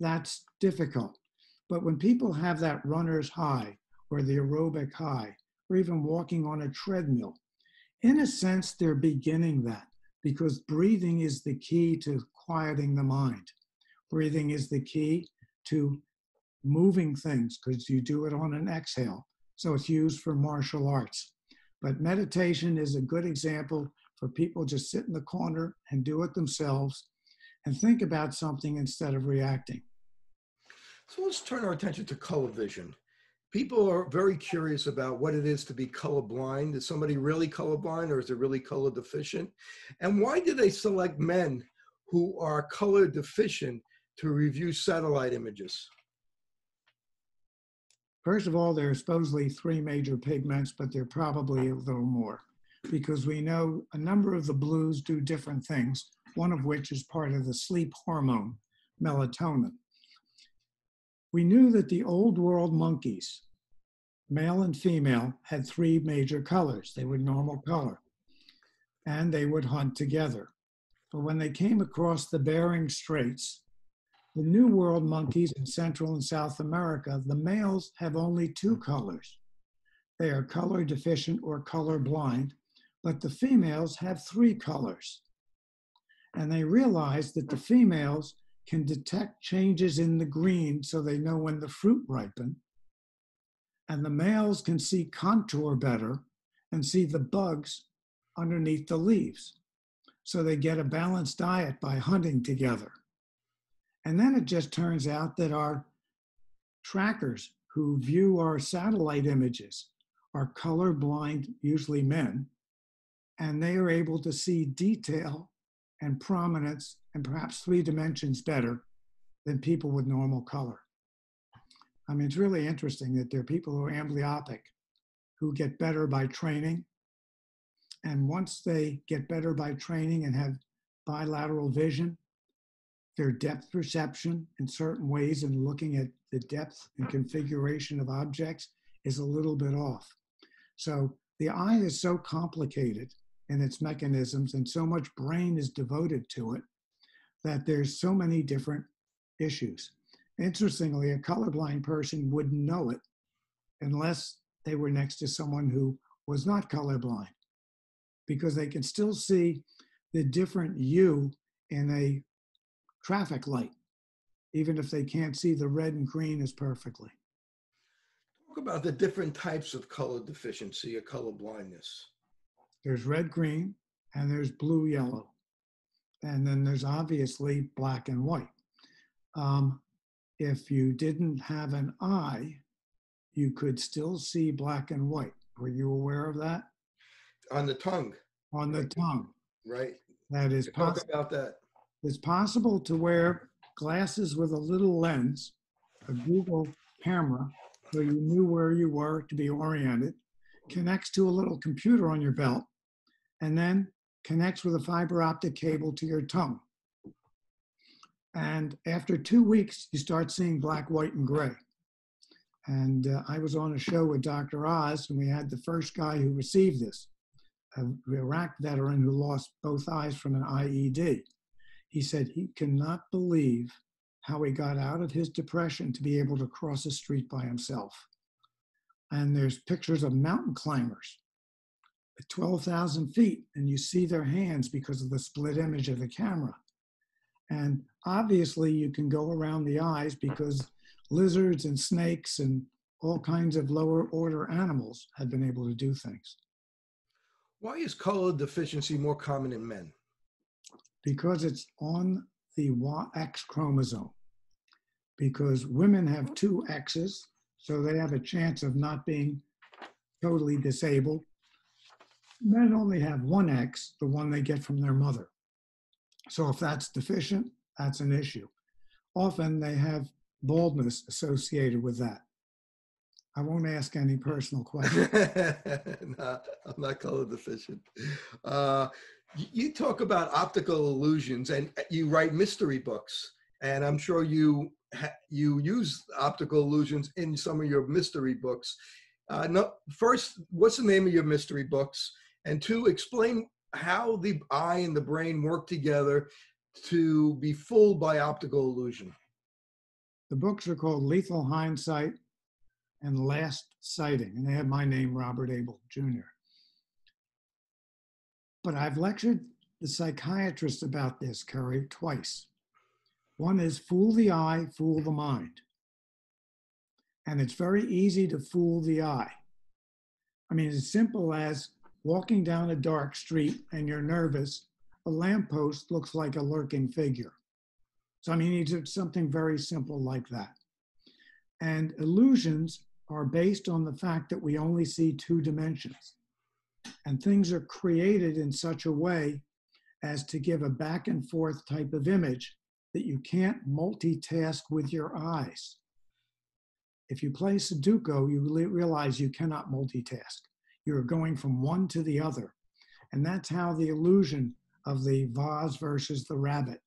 That's difficult. But when people have that runner's high or the aerobic high, or even walking on a treadmill, in a sense, they're beginning that, because breathing is the key to quieting the mind. Breathing is the key to moving things because you do it on an exhale. So it's used for martial arts. But meditation is a good example for people just sit in the corner and do it themselves and think about something instead of reacting. So let's turn our attention to color vision. People are very curious about what it is to be colorblind. Is somebody really colorblind, or is it really color deficient? And why do they select men who are color deficient to review satellite images? First of all, there are supposedly 3 major pigments, but there are probably a little more because we know a number of the blues do different things, one of which is part of the sleep hormone, melatonin. We knew that the old world monkeys, male and female, had 3 major colors. They were normal color, and they would hunt together. But when they came across the Bering Straits, the New World monkeys in Central and South America, the males have only 2 colors. They are color deficient or color blind, but the females have 3 colors. And they realized that the females can detect changes in the green so they know when the fruit ripened. And the males can see contour better and see the bugs underneath the leaves. So they get a balanced diet by hunting together. And then it just turns out that our trackers who view our satellite images are colorblind, usually men, and they are able to see detail and prominence and perhaps 3 dimensions better than people with normal color. I mean, it's really interesting that there are people who are amblyopic who get better by training. And once they get better by training and have bilateral vision, their depth perception in certain ways and looking at the depth and configuration of objects is a little bit off. So the eye is so complicated in its mechanisms and so much brain is devoted to it that there's so many different issues. Interestingly, a colorblind person wouldn't know it unless they were next to someone who was not colorblind, because they can still see the different hue in a traffic light, even if they can't see the red and green as perfectly. Talk about the different types of color deficiency or color blindness. There's red, green, and there's blue, yellow. And then there's obviously black and white. If you didn't have an eye, you could still see black and white. Were you aware of that? On the tongue. On the tongue. Right. That is Talk about that. It's possible to wear glasses with a little lens, a Google camera, so you knew where you were to be oriented, connects to a little computer on your belt, and then connects with a fiber optic cable to your tongue. And after 2 weeks, you start seeing black, white, and gray. And I was on a show with Dr. Oz, and we had the first guy who received this, an Iraq veteran who lost both eyes from an IED. He said he cannot believe how he got out of his depression to be able to cross a street by himself. And there's pictures of mountain climbers at 12,000 feet, and you see their hands because of the split image of the camera. And obviously you can go around the eyes because lizards and snakes and all kinds of lower order animals have been able to do things. Why is color deficiency more common in men? Because it's on the X chromosome. Because women have 2 X's, so they have a chance of not being totally disabled. Men only have 1 X, the one they get from their mother. So if that's deficient, that's an issue. Often they have baldness associated with that. I won't ask any personal questions. No, I'm not color deficient. You talk about optical illusions, and you write mystery books, and I'm sure you use optical illusions in some of your mystery books. First, what's the name of your mystery books? And 2, explain how the eye and the brain work together to be fooled by optical illusion. The books are called Lethal Hindsight and Last Sighting, and they have my name, Robert Abel, Jr. But I've lectured the psychiatrist about this, Curry, twice. One is fool the eye, fool the mind. And it's very easy to fool the eye. I mean, as simple as walking down a dark street and you're nervous, a lamppost looks like a lurking figure. So, I mean, it's something very simple like that. And illusions are based on the fact that we only see 2 dimensions. And things are created in such a way as to give a back and forth type of image that you can't multitask with your eyes. If you play Sudoku, you realize you cannot multitask. You're going from one to the other. And that's how the illusion of the vase versus the rabbit,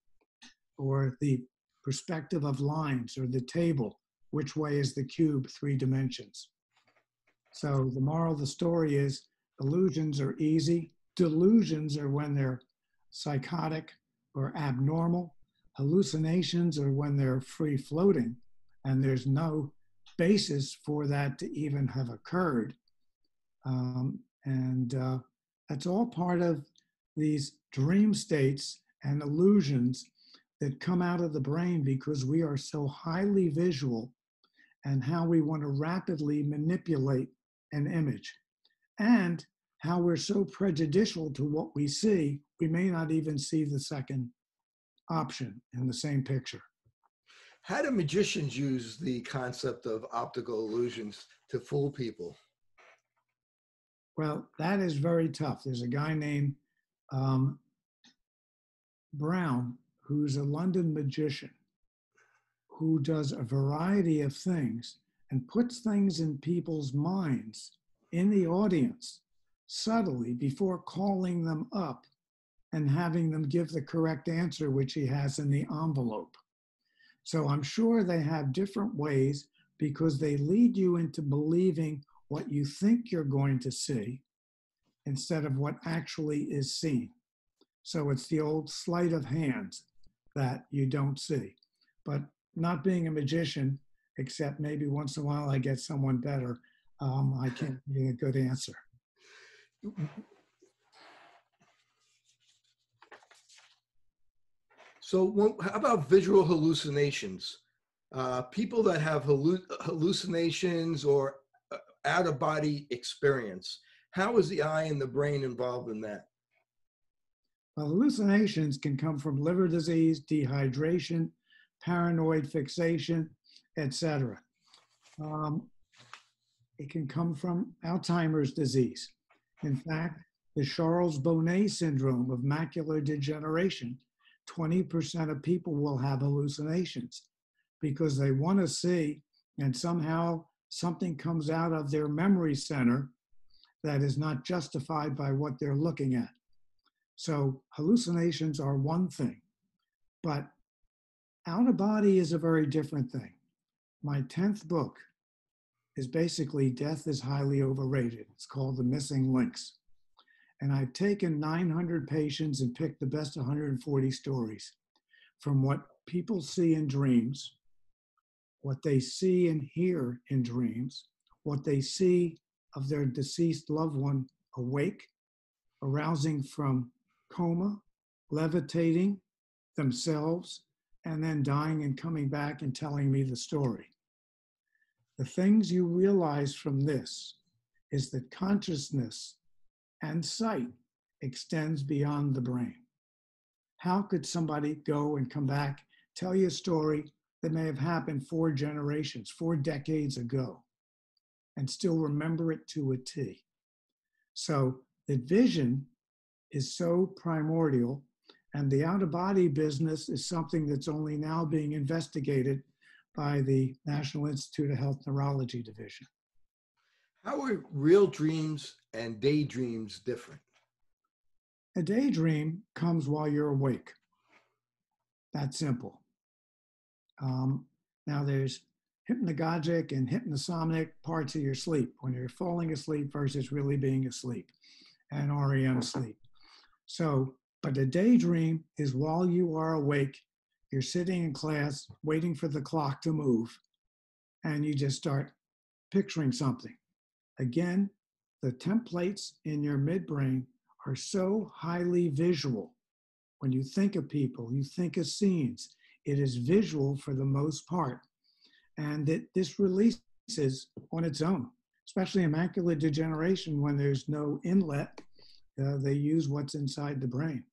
or the perspective of lines, or the table, which way is the cube, 3 dimensions. So the moral of the story is illusions are easy. Delusions are when they're psychotic or abnormal. Hallucinations are when they're free floating and there's no basis for that to even have occurred. That's all part of these dream states and illusions that come out of the brain because we are so highly visual, and how we want to rapidly manipulate an image, and how we're so prejudicial to what we see, we may not even see the second option in the same picture. How do magicians use the concept of optical illusions to fool people? Well, that is very tough. There's a guy named Brown, who's a London magician, who does a variety of things and puts things in people's minds, in the audience, subtly, before calling them up and having them give the correct answer, which he has in the envelope. So I'm sure they have different ways, because they lead you into believing what you think you're going to see instead of what actually is seen. So it's the old sleight of hand that you don't see. But not being a magician, except maybe once in a while I get someone better, I can't give you a good answer. So how about visual hallucinations? People that have hallucinations or out-of-body experience, how is the eye and the brain involved in that? Well, hallucinations can come from liver disease, dehydration, paranoid fixation, etc. It can come from Alzheimer's disease. In fact, the Charles Bonnet syndrome of macular degeneration, 20% of people will have hallucinations because they want to see, and somehow something comes out of their memory center that is not justified by what they're looking at. So hallucinations are one thing, but out of body is a very different thing. My 10th book is basically Death is Highly Overrated. It's called The Missing Links. And I've taken 900 patients and picked the best 140 stories from what people see in dreams, what they see and hear in dreams, what they see of their deceased loved one awake, arousing from coma, levitating themselves, and then dying and coming back and telling me the story. The things you realize from this is that consciousness and sight extends beyond the brain. How could somebody go and come back, tell you a story that may have happened 4 generations, 4 decades ago, and still remember it to a T? So the vision is so primordial, and the out-of-body business is something that's only now being investigated by the National Institute of Health Neurology Division. How are real dreams and daydreams different? A daydream comes while you're awake. That's simple. Now there's hypnagogic and hypnosomnic parts of your sleep, when you're falling asleep versus really being asleep, and REM sleep. So, but a daydream is while you are awake, you're sitting in class waiting for the clock to move, and you just start picturing something. Again, the templates in your midbrain are so highly visual. When you think of people, you think of scenes. It is visual for the most part. And this releases on its own, especially in macular degeneration when there's no inlet. They use what's inside the brain.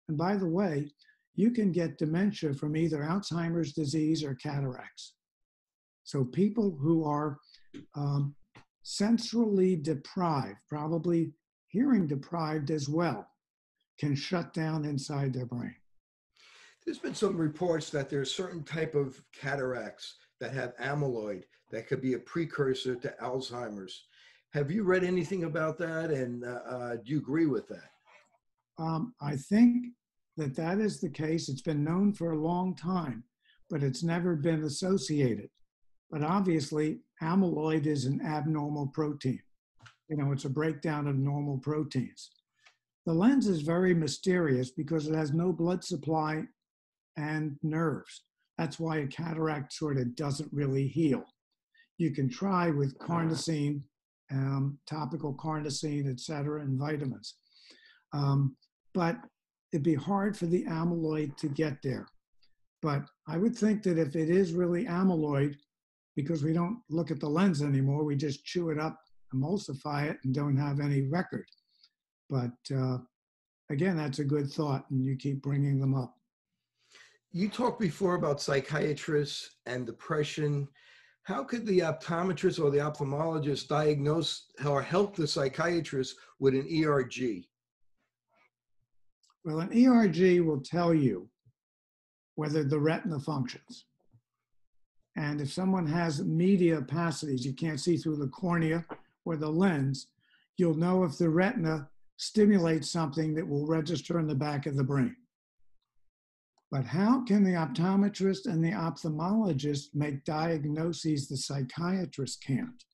And by the way, you can get dementia from either Alzheimer's disease or cataracts. So people who are sensorily deprived, probably hearing deprived as well, can shut down inside their brain. There's been some reports that there's certain type of cataracts that have amyloid that could be a precursor to Alzheimer's. Have you read anything about that, and do you agree with that? I think that is the case. It's been known for a long time, but it's never been associated. But obviously, amyloid is an abnormal protein. You know, it's a breakdown of normal proteins. The lens is very mysterious because it has no blood supply and nerves. That's why a cataract sort of doesn't really heal. You can try with carnosine, topical carnosine, et cetera, and vitamins. But it'd be hard for the amyloid to get there. But I would think that if it is really amyloid, because we don't look at the lens anymore, we just chew it up, emulsify it, and don't have any record. But again, that's a good thought, and you keep bringing them up. You talked before about psychiatrists and depression. How could the optometrist or the ophthalmologist diagnose or help the psychiatrist with an ERG? Well, an ERG will tell you whether the retina functions. And if someone has media opacities, you can't see through the cornea or the lens, you'll know if the retina stimulates something that will register in the back of the brain. But how can the optometrist and the ophthalmologist make diagnoses the psychiatrist can't?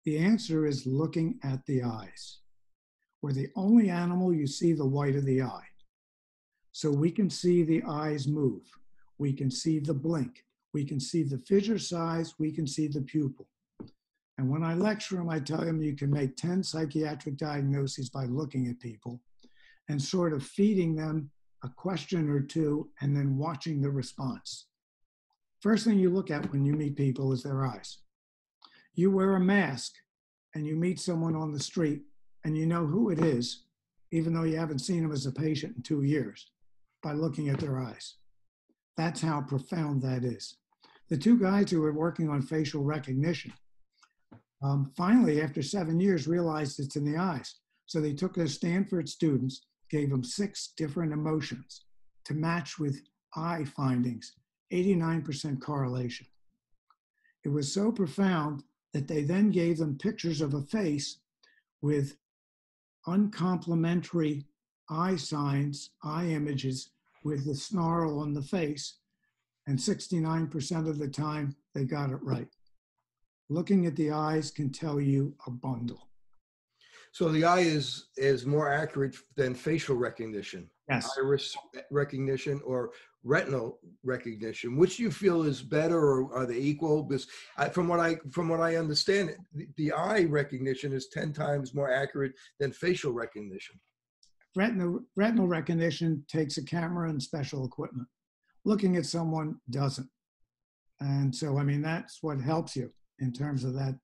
The answer is looking at the eyes. We're the only animal you see the white of the eye. So we can see the eyes move. We can see the blink. We can see the fissure size. We can see the pupil. And when I lecture them, I tell them you can make 10 psychiatric diagnoses by looking at people and sort of feeding them a question or two and then watching the response. First thing you look at when you meet people is their eyes. You wear a mask and you meet someone on the street and you know who it is, even though you haven't seen them as a patient in 2 years, by looking at their eyes. That's how profound that is. The two guys who were working on facial recognition finally, after 7 years, realized it's in the eyes. So they took their Stanford students, gave them 6 different emotions to match with eye findings, 89% correlation. It was so profound that they then gave them pictures of a face with uncomplimentary eye signs, eye images with the snarl on the face, and 69% of the time they got it right. Looking at the eyes can tell you a bundle. So the eye is more accurate than facial recognition, Yes. iris recognition, or retinal recognition. Which do you feel is better, or are they equal? Because from what I understand, the eye recognition is 10 times more accurate than facial recognition. Retinal recognition takes a camera and special equipment. Looking at someone doesn't. And so, I mean, that's what helps you in terms of that.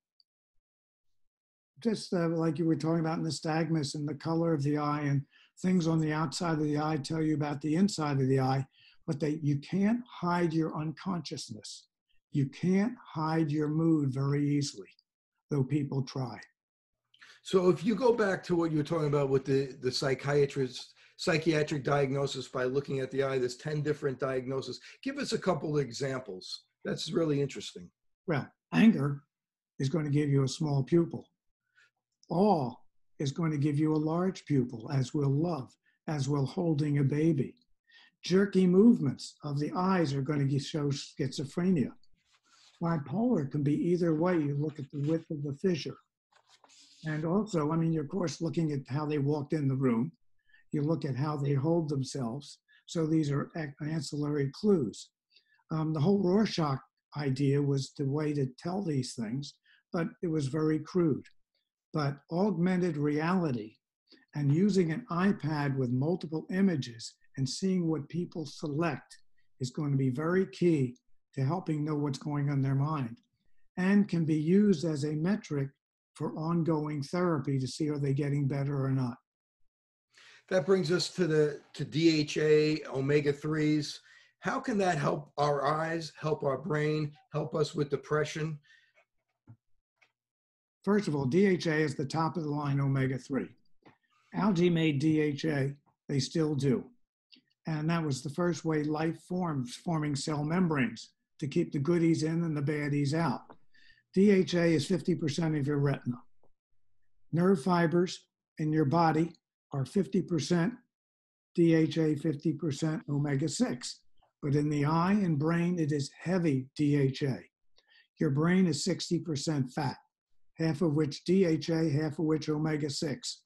Just like you were talking about nystagmus and the color of the eye and things on the outside of the eye tell you about the inside of the eye, but you can't hide your unconsciousness. You can't hide your mood very easily, though people try. So if you go back to what you were talking about with the psychiatric diagnosis by looking at the eye, there's 10 different diagnoses. Give us a couple of examples. That's really interesting. Well, anger is going to give you a small pupil. Awe is going to give you a large pupil, as will love, as will holding a baby. Jerky movements of the eyes are going to show schizophrenia. Bipolar can be either way. You look at the width of the fissure. And also, I mean, you're of course looking at how they walked in the room. You look at how they hold themselves. So these are ancillary clues. The whole Rorschach idea was the way to tell these things, but it was very crude. But augmented reality and using an iPad with multiple images and seeing what people select is going to be very key to helping know what's going on in their mind. and can be used as a metric for ongoing therapy to see are they getting better or not. That brings us to DHA, omega-3s. How can that help our eyes, help our brain, help us with depression? First of all, DHA is the top of the line omega-3. Algae made DHA, they still do. And that was the first way life forms, forming cell membranes to keep the goodies in and the baddies out. DHA is 50% of your retina. Nerve fibers in your body are 50% DHA, 50% omega-6. But in the eye and brain, it is heavy DHA. Your brain is 60% fat, half of which DHA, half of which omega-6,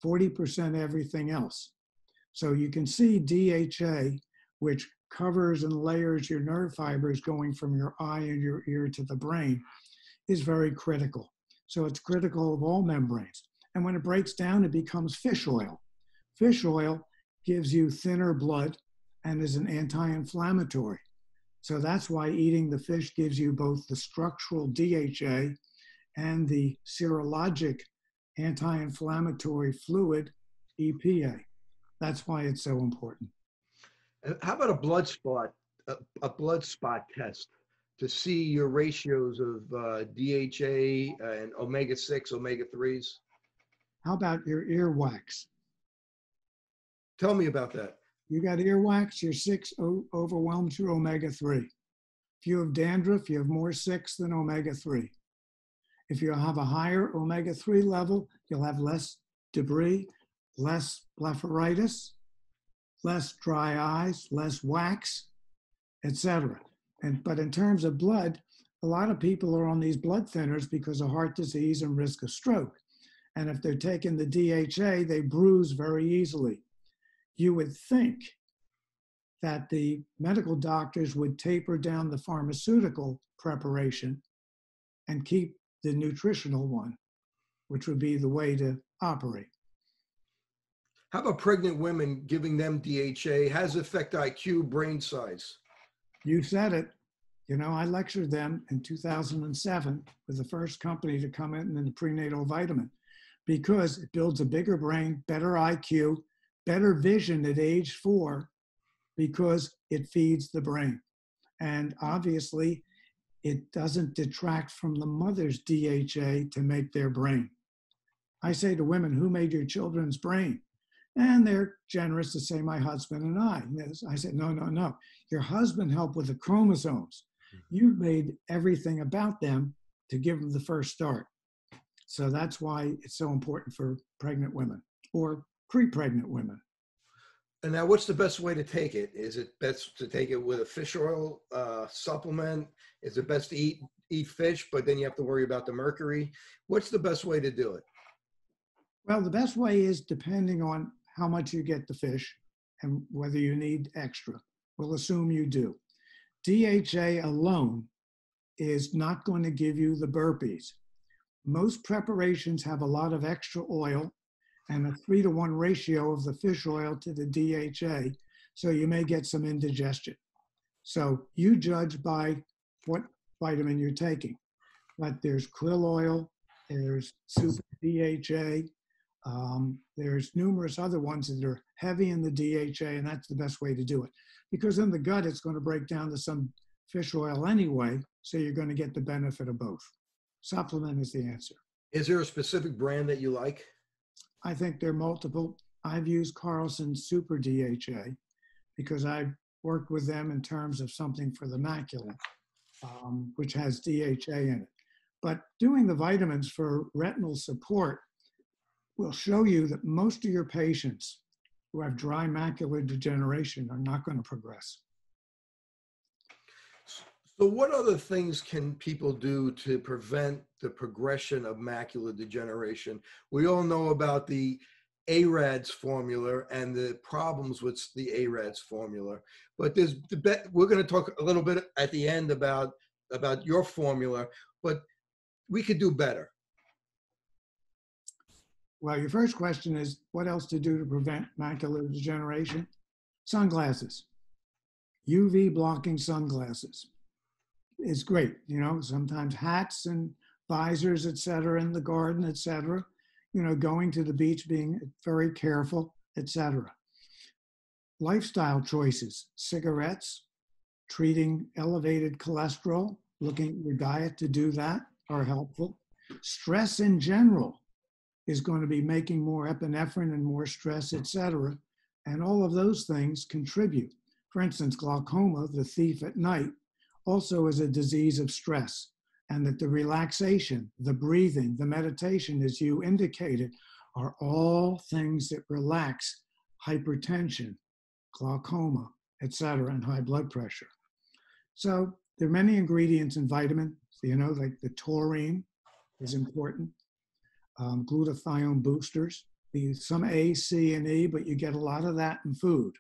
40% everything else. So you can see DHA, which covers and layers your nerve fibers going from your eye and your ear to the brain, is very critical. So it's critical of all membranes. And when it breaks down, it becomes fish oil. Fish oil gives you thinner blood and is an anti-inflammatory. So that's why eating the fish gives you both the structural DHA and the serologic anti-inflammatory fluid, EPA. That's why it's so important. How about a blood spot test to see your ratios of DHA and omega-6, omega-3s? How about your earwax? Tell me about that. You got earwax, your 6 overwhelms your omega-3. If you have dandruff, you have more 6 than omega-3. If you have a higher omega-3 level, you'll have less debris, less blepharitis, less dry eyes, less wax, etc. But in terms of blood, a lot of people are on these blood thinners because of heart disease and risk of stroke. And if they're taking the DHA, they bruise very easily. You would think that the medical doctors would taper down the pharmaceutical preparation and keep the nutritional one, which would be the way to operate. How about pregnant women, giving them DHA? How does it affect IQ, brain size? You said it. You know, I lectured them in 2007 with the first company to come in the prenatal vitamin because it builds a bigger brain, better IQ, better vision at age 4 because it feeds the brain. And obviously, it doesn't detract from the mother's DHA to make their brain. I say to women, who made your children's brain? And they're generous to say, my husband and I. I said, no. Your husband helped with the chromosomes. You've made everything about them to give them the first start. So that's why it's so important for pregnant women or pre-pregnant women. And now what's the best way to take it? Is it best to take it with a fish oil supplement? Is it best to eat fish, but then you have to worry about the mercury? What's the best way to do it? Well, the best way is depending on how much you get the fish and whether you need extra. We'll assume you do. DHA alone is not going to give you the burpees. Most preparations have a lot of extra oil and a 3-to-1 ratio of the fish oil to the DHA, so you may get some indigestion. So you judge by what vitamin you're taking. But there's krill oil, there's super DHA, there's numerous other ones that are heavy in the DHA, and that's the best way to do it. Because in the gut, it's going to break down to some fish oil anyway, so you're going to get the benefit of both. Supplement is the answer. Is there a specific brand that you like? I think there are multiple. I've used Carlson's Super DHA because I've worked with them in terms of something for the macula, which has DHA in it. But doing the vitamins for retinal support will show you that most of your patients who have dry macular degeneration are not going to progress. So what other things can people do to prevent the progression of macular degeneration? We all know about the ARADS formula and the problems with the ARADS formula, but we're going to talk a little bit at the end about your formula, but we could do better. Well, your first question is what else to do to prevent macular degeneration? Sunglasses, UV blocking sunglasses. is great. You know, sometimes hats and visors, et cetera, in the garden, et cetera. You know, going to the beach, being very careful, et cetera. Lifestyle choices, cigarettes, treating elevated cholesterol, looking at your diet to do that are helpful. Stress in general is going to be making more epinephrine and more stress, et cetera. And all of those things contribute. For instance, glaucoma, the thief at night, also is a disease of stress. And that the relaxation, the breathing, the meditation, as you indicated, are all things that relax hypertension, glaucoma, et cetera, and high blood pressure. So there are many ingredients in vitamin, you know, like the taurine is important, glutathione boosters, some A, C, and E, but you get a lot of that in food.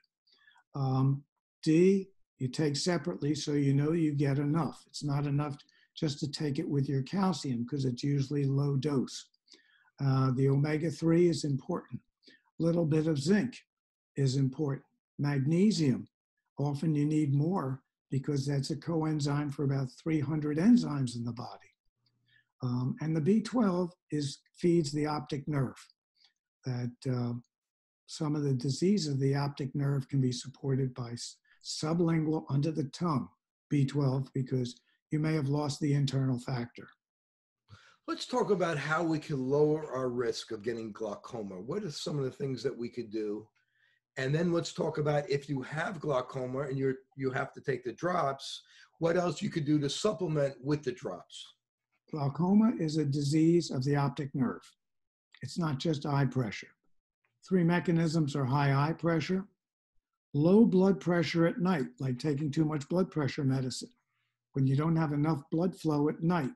D, you take separately so you know you get enough. It's not enough just to take it with your calcium because it's usually low dose. The omega-3 is important. A little bit of zinc is important. Magnesium, often you need more because that's a coenzyme for about 300 enzymes in the body. And the B12 feeds the optic nerve. That some of the disease of the optic nerve can be supported by sublingual, under the tongue, B12, because you may have lost the internal factor. Let's talk about how we can lower our risk of getting glaucoma. What are some of the things that we could do? And then let's talk about if you have glaucoma and you have to take the drops, what else you could do to supplement with the drops? Glaucoma is a disease of the optic nerve. It's not just eye pressure. 3 mechanisms are high eye pressure, low blood pressure at night, like taking too much blood pressure medicine, when you don't have enough blood flow at night.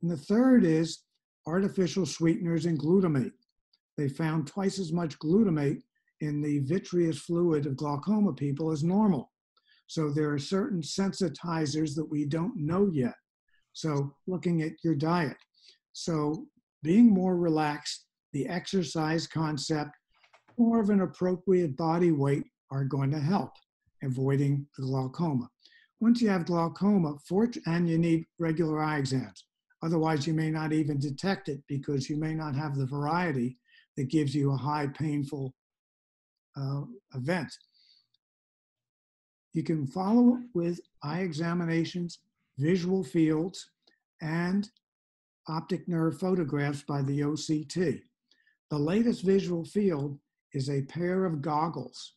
And the third is artificial sweeteners and glutamate. They found twice as much glutamate in the vitreous fluid of glaucoma people as normal. So there are certain sensitizers that we don't know yet. So looking at your diet. So being more relaxed, the exercise concept, more of an appropriate body weight are going to help avoiding the glaucoma. Once you have glaucoma, and you need regular eye exams. Otherwise, you may not even detect it because you may not have the variety that gives you a high painful event. You can follow with eye examinations, visual fields, and optic nerve photographs by the OCT. The latest visual field is a pair of goggles,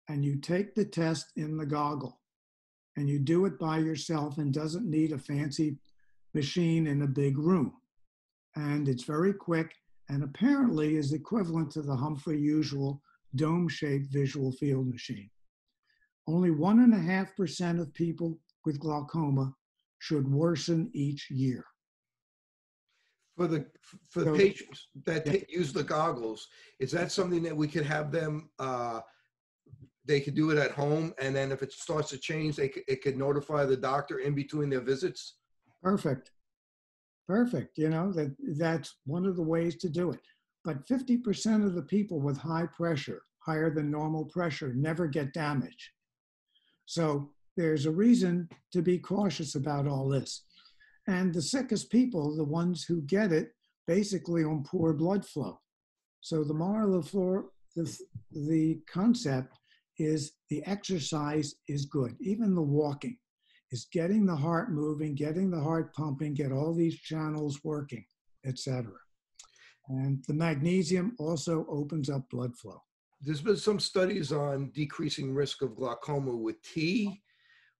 and you take the test in the goggle, and you do it by yourself and doesn't need a fancy machine in a big room. And it's very quick and apparently is equivalent to the Humphrey usual dome-shaped visual field machine. Only 1.5% of people with glaucoma should worsen each year. For the patients that use the goggles, is that something that we could have them, they could do it at home, and then if it starts to change, it could notify the doctor in between their visits? Perfect. Perfect. You know, that's one of the ways to do it. But 50% of the people with high pressure, higher than normal pressure, never get damage. So there's a reason to be cautious about all this. And the sickest people, the ones who get it, basically on poor blood flow. So the moral of the concept is the exercise is good. Even the walking is getting the heart moving, getting the heart pumping, get all these channels working, etc. And the magnesium also opens up blood flow. There's been some studies on decreasing risk of glaucoma with tea,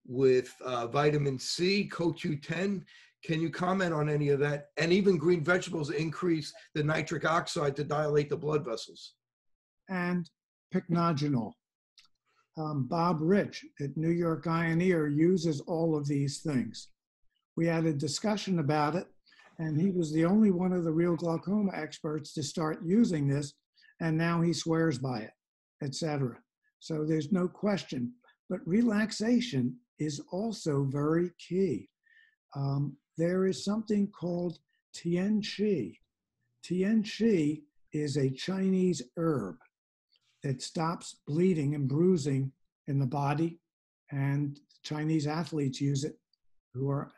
with vitamin C, CoQ10. Can you comment on any of that? And even green vegetables increase the nitric oxide to dilate the blood vessels. And pycnogenol. Bob Rich at New York Eye and Ear uses all of these things. We had a discussion about it, and he was the only one of the real glaucoma experts to start using this, and now he swears by it, etc. So there's no question. But relaxation is also very key. There is something called Tianchi. Tianchi is a Chinese herb that stops bleeding and bruising in the body, and Chinese athletes use it who are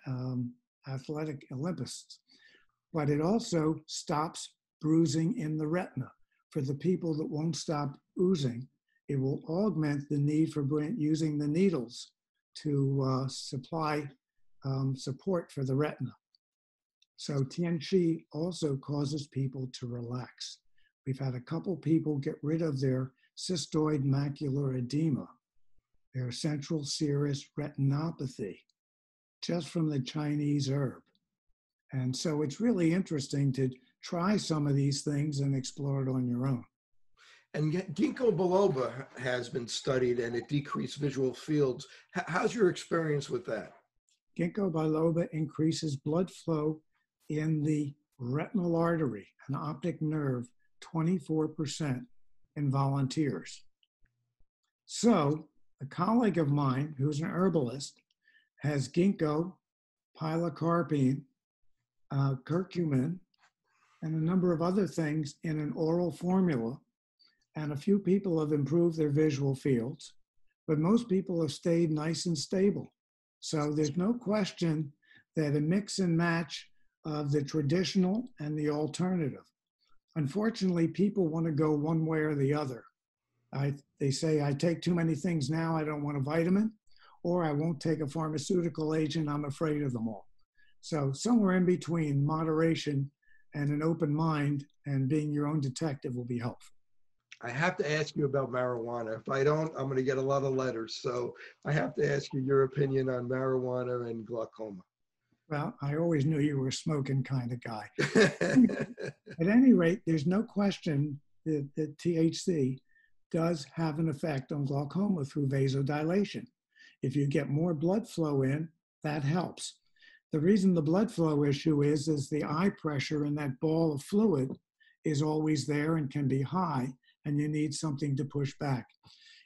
athletic Olympists. But it also stops bruising in the retina. For the people that won't stop oozing, it will augment the need for using the needles to supply support for the retina. So Tianchi also causes people to relax. We've had a couple people get rid of their cystoid macular edema, their central serous retinopathy, just from the Chinese herb. And so it's really interesting to try some of these things and explore it on your own. And ginkgo biloba has been studied and it decreased visual fields. How's your experience with that? Ginkgo biloba increases blood flow in the retinal artery and optic nerve 24% in volunteers. So a colleague of mine who's an herbalist has ginkgo, pilocarpine, curcumin, and a number of other things in an oral formula. And a few people have improved their visual fields, but most people have stayed nice and stable. So there's no question that a mix and match of the traditional and the alternative. Unfortunately, people want to go one way or the other. They say, I take too many things now, I don't want a vitamin, or I won't take a pharmaceutical agent, I'm afraid of them all. So somewhere in between, moderation and an open mind and being your own detective will be helpful. I have to ask you about marijuana. If I don't, I'm going to get a lot of letters. So I have to ask you your opinion on marijuana and glaucoma. Well, I always knew you were a smoking kind of guy. At any rate, there's no question that THC does have an effect on glaucoma through vasodilation. If you get more blood flow in, that helps. The reason the blood flow issue is the eye pressure in that ball of fluid is always there and can be high, and you need something to push back.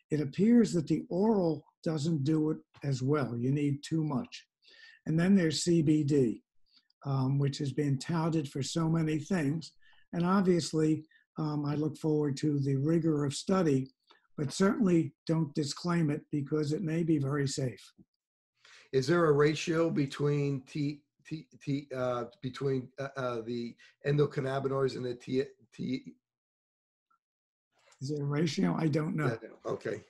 It appears that the oral doesn't do it as well. You need too much. And then there's CBD, which has been touted for so many things. And obviously, I look forward to the rigor of study, but certainly don't disclaim it because it may be very safe. Is there a ratio between the endocannabinoids and the Is there a ratio? I don't know. Yeah, okay.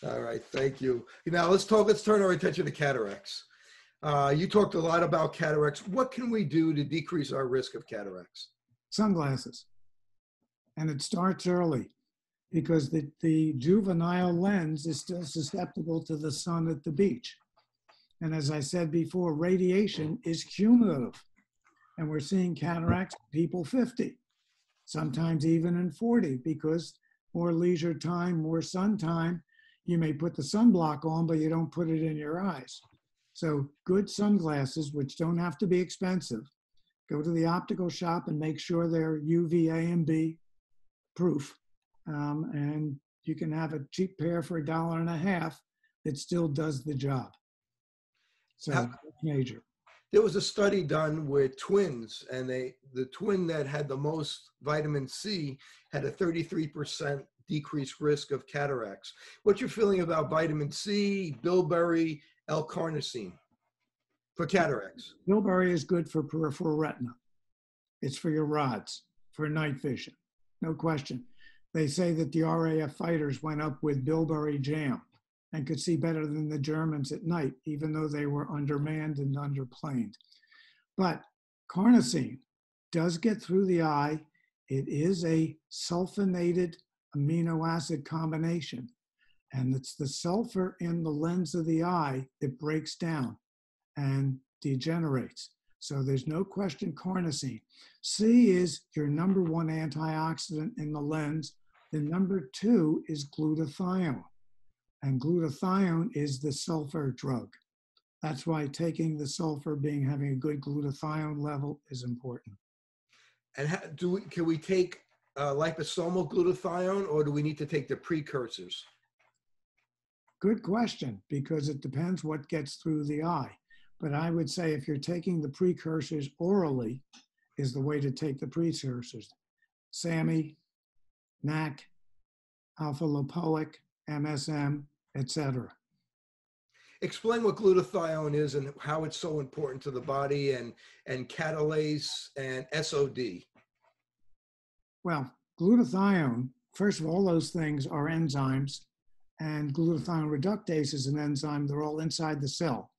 All right. Thank you. Now let's turn our attention to cataracts. You talked a lot about cataracts. What can we do to decrease our risk of cataracts? Sunglasses. And it starts early because the juvenile lens is still susceptible to the sun at the beach. And as I said before, radiation is cumulative. And we're seeing cataracts in people 50, sometimes even in 40, because more leisure time, more sun time, you may put the sunblock on, but you don't put it in your eyes. So good sunglasses, which don't have to be expensive, go to the optical shop and make sure they're UVA and B proof. And you can have a cheap pair for $1.50 that still does the job. So that's major. There was a study done with twins, and the twin that had the most vitamin C had a 33% decreased risk of cataracts. What's your feeling about vitamin C, bilberry, L-carnosine for cataracts? Bilberry is good for peripheral retina. It's for your rods, for night vision, no question. They say that the RAF fighters went up with bilberry jam and could see better than the Germans at night, even though they were undermanned and underplaned. But carnosine does get through the eye. It is a sulfonated amino acid combination. And it's the sulfur in the lens of the eye that breaks down and degenerates. So there's no question carnosine. C is your number one antioxidant in the lens. The number two is glutathione. And glutathione is the sulfur drug. That's why taking the sulfur, having a good glutathione level is important. And can we take liposomal glutathione, or do we need to take the precursors? Good question, because it depends what gets through the eye. But I would say if you're taking the precursors orally is the way to take the precursors. SAMI, NAC, alpha-lipoic, MSM, etc. Explain what glutathione is and how it's so important to the body, and catalase and SOD. Well, glutathione, first of all, those things are enzymes, and glutathione reductase is an enzyme. They're all inside the cell.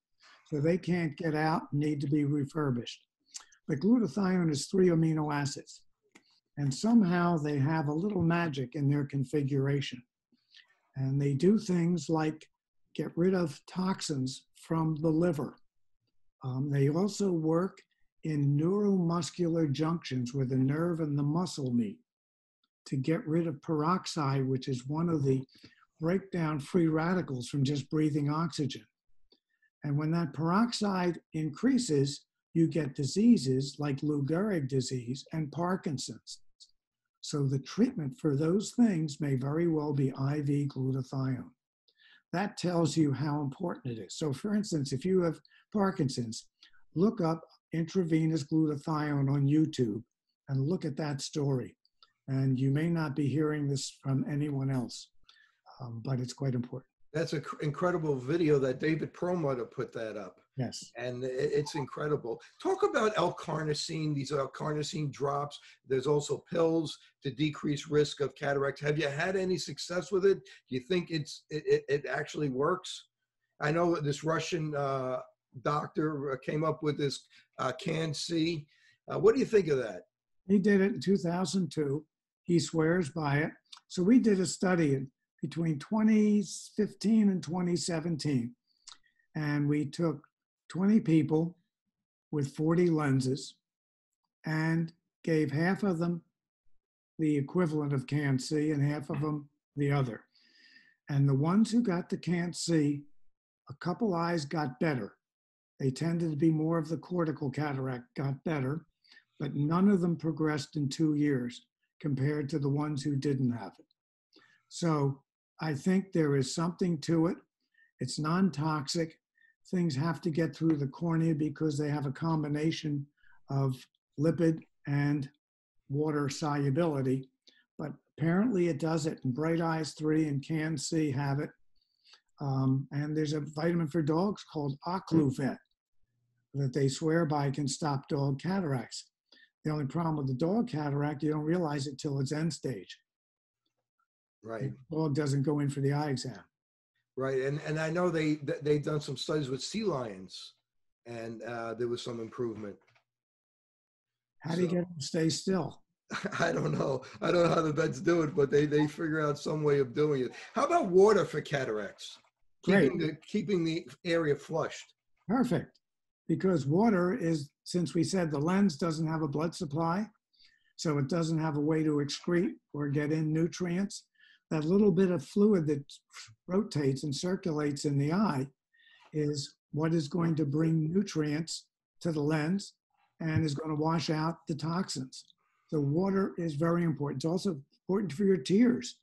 So they can't get out and need to be refurbished. But glutathione is 3 amino acids. And somehow they have a little magic in their configuration. And they do things like get rid of toxins from the liver. They also work in neuromuscular junctions where the nerve and the muscle meet to get rid of peroxide, which is one of the breakdown free radicals from just breathing oxygen. And when that peroxide increases, you get diseases like Lou Gehrig disease and Parkinson's. So the treatment for those things may very well be IV glutathione. That tells you how important it is. So for instance, if you have Parkinson's, look up intravenous glutathione on YouTube and look at that story. And you may not be hearing this from anyone else, but it's quite important. That's an incredible video that David Perlmutter put that up. Yes. And it's incredible. Talk about L-carnosine. These are L-carnosine drops. There's also pills to decrease risk of cataracts. Have you had any success with it? Do you think it actually works? I know this Russian doctor came up with this CAN-C. What do you think of that? He did it in 2002. He swears by it. So we did a study between 2015 and 2017. And we took 20 people with 40 lenses and gave half of them the equivalent of CAN-C and half of them the other. And the ones who got the CAN-C, a couple eyes got better. They tended to be more of the cortical cataract, got better, but none of them progressed in 2 years compared to the ones who didn't have it. So I think there is something to it. It's non-toxic. Things have to get through the cornea because they have a combination of lipid and water solubility, but apparently it does it. And Bright Eyes 3 and CAN-C have it. And there's a vitamin for dogs called Ocluvet that they swear by can stop dog cataracts. The only problem with the dog cataract, you don't realize it till it's end stage. Right. The dog doesn't go in for the eye exam. Right, and I know they've done some studies with sea lions, and there was some improvement. How do you get them to stay still? I don't know. I don't know how the vets do it, but they figure out some way of doing it. How about water for cataracts? Great. Keeping the area flushed. Perfect. Because water is, since we said the lens doesn't have a blood supply, so it doesn't have a way to excrete or get in nutrients, that little bit of fluid that rotates and circulates in the eye is what is going to bring nutrients to the lens and is going to wash out the toxins. So water is very important. It's also important for your tears.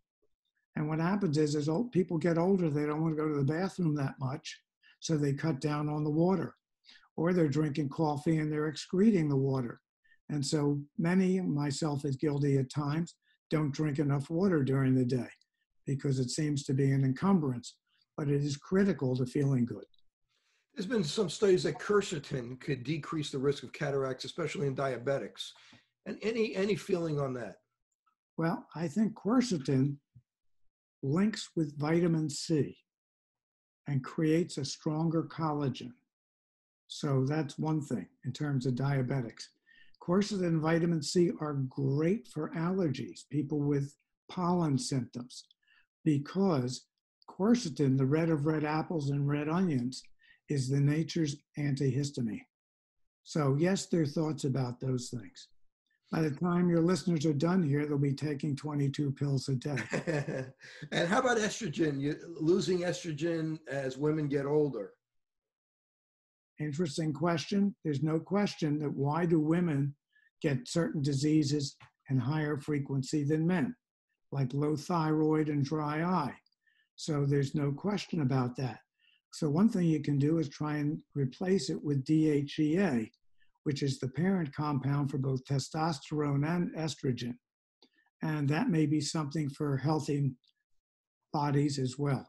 And what happens is as old people get older, they don't want to go to the bathroom that much, so they cut down on the water. Or they're drinking coffee and they're excreting the water. And so many, myself as guilty at times, don't drink enough water during the day because it seems to be an encumbrance, but it is critical to feeling good. There's been some studies that quercetin could decrease the risk of cataracts, especially in diabetics. And any feeling on that? Well, I think quercetin links with vitamin C and creates a stronger collagen. So that's one thing in terms of diabetics. Quercetin and vitamin C are great for allergies, people with pollen symptoms, because quercetin, the red of red apples and red onions, is the nature's antihistamine. So yes, there are thoughts about those things. By the time your listeners are done here, they'll be taking 22 pills a day. And how about estrogen? Losing estrogen as women get older? Interesting question. There's no question that why do women get certain diseases in higher frequency than men, like low thyroid and dry eye. So there's no question about that. So one thing you can do is try and replace it with DHEA, which is the parent compound for both testosterone and estrogen. And that may be something for healthy bodies as well.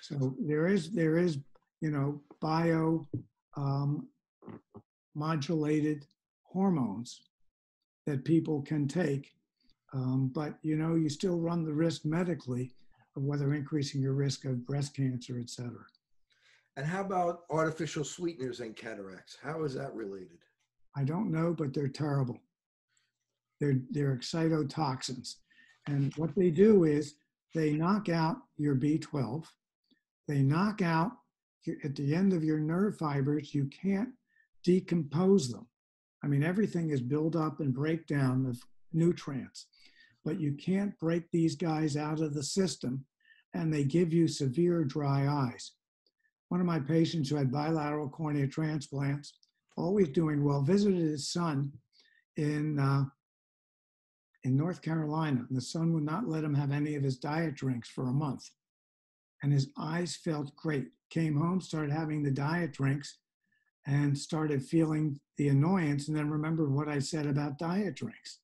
So there is bio modulated hormones that people can take. But, you still run the risk medically of whether increasing your risk of breast cancer, et cetera. And how about artificial sweeteners and cataracts? How is that related? I don't know, but they're terrible. They're excitotoxins. And what they do is they knock out your B12. They knock out, at the end of your nerve fibers, you can't decompose them. I mean, everything is build up and breakdown of nutrients, but you can't break these guys out of the system, and they give you severe dry eyes. One of my patients who had bilateral cornea transplants, always doing well, visited his son in North Carolina, and the son would not let him have any of his diet drinks for a month. And his eyes felt great. Came home, started having the diet drinks, and started feeling the annoyance, and then remembered what I said about diet drinks.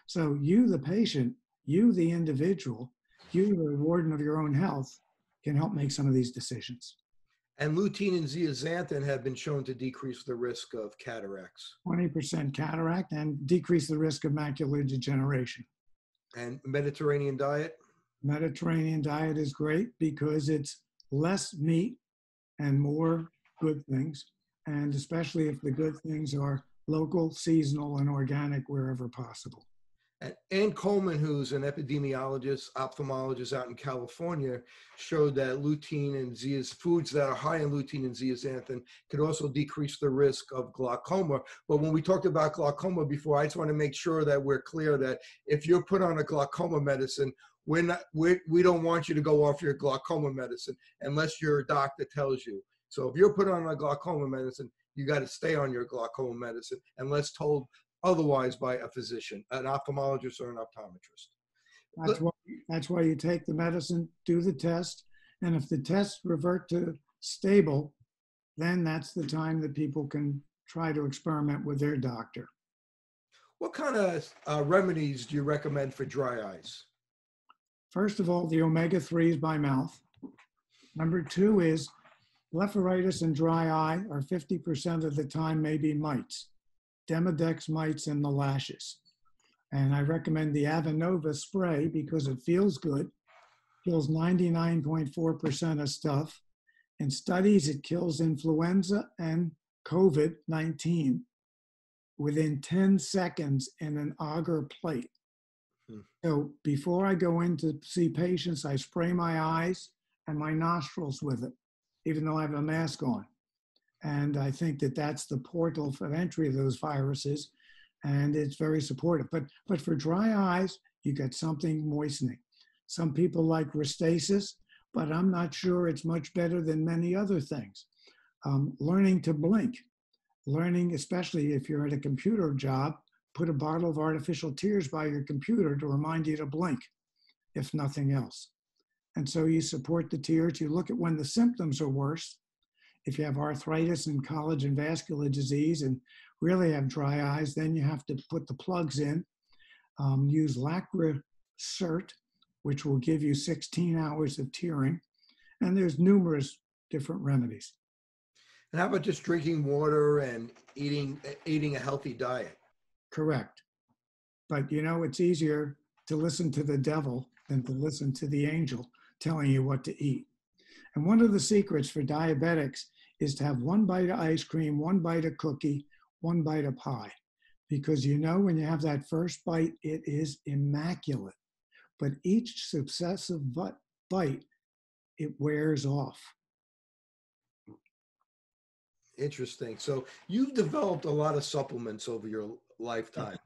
So you, the patient, you, the individual, you, the warden of your own health, can help make some of these decisions. And lutein and zeaxanthin have been shown to decrease the risk of cataracts. 20% cataract and decrease the risk of macular degeneration. And Mediterranean diet? Mediterranean diet is great because it's less meat and more good things, and especially if the good things are local, seasonal, and organic wherever possible. And Ann Coleman, who's an epidemiologist, ophthalmologist out in California, showed that lutein and foods that are high in lutein and zeaxanthin could also decrease the risk of glaucoma. But when we talked about glaucoma before, I just want to make sure that we're clear that if you're put on a glaucoma medicine, we don't want you to go off your glaucoma medicine unless your doctor tells you. So if you're put on a glaucoma medicine, you got to stay on your glaucoma medicine unless told otherwise by a physician, an ophthalmologist or an optometrist. That's why you take the medicine, do the test, and if the tests revert to stable, then that's the time that people can try to experiment with their doctor. What kind of remedies do you recommend for dry eyes? First of all, the omega-3s by mouth. Number two is blepharitis and dry eye are 50% of the time maybe mites. Demodex mites in the lashes. And I recommend the Avenova spray because it feels good, kills 99.4% of stuff. In studies, it kills influenza and COVID-19 within 10 seconds in an agar plate. So before I go in to see patients, I spray my eyes and my nostrils with it, even though I have a mask on. And I think that that's the portal for entry of those viruses, and it's very supportive. But for dry eyes, you get something moistening. Some people like Restasis, but I'm not sure it's much better than many other things. Learning to blink, learning, especially if you're at a computer job, put a bottle of artificial tears by your computer to remind you to blink, if nothing else. And so you support the tears. You look at when the symptoms are worse. If you have arthritis and collagen vascular disease and really have dry eyes, then you have to put the plugs in. Use Lacrocert, which will give you 16 hours of tearing. And there's numerous different remedies. And how about just drinking water and eating a healthy diet? Correct. But it's easier to listen to the devil than to listen to the angel telling you what to eat. And one of the secrets for diabetics is to have one bite of ice cream, one bite of cookie, one bite of pie. Because when you have that first bite, it is immaculate. But each successive bite, it wears off. Interesting. So you've developed a lot of supplements over your lifetime,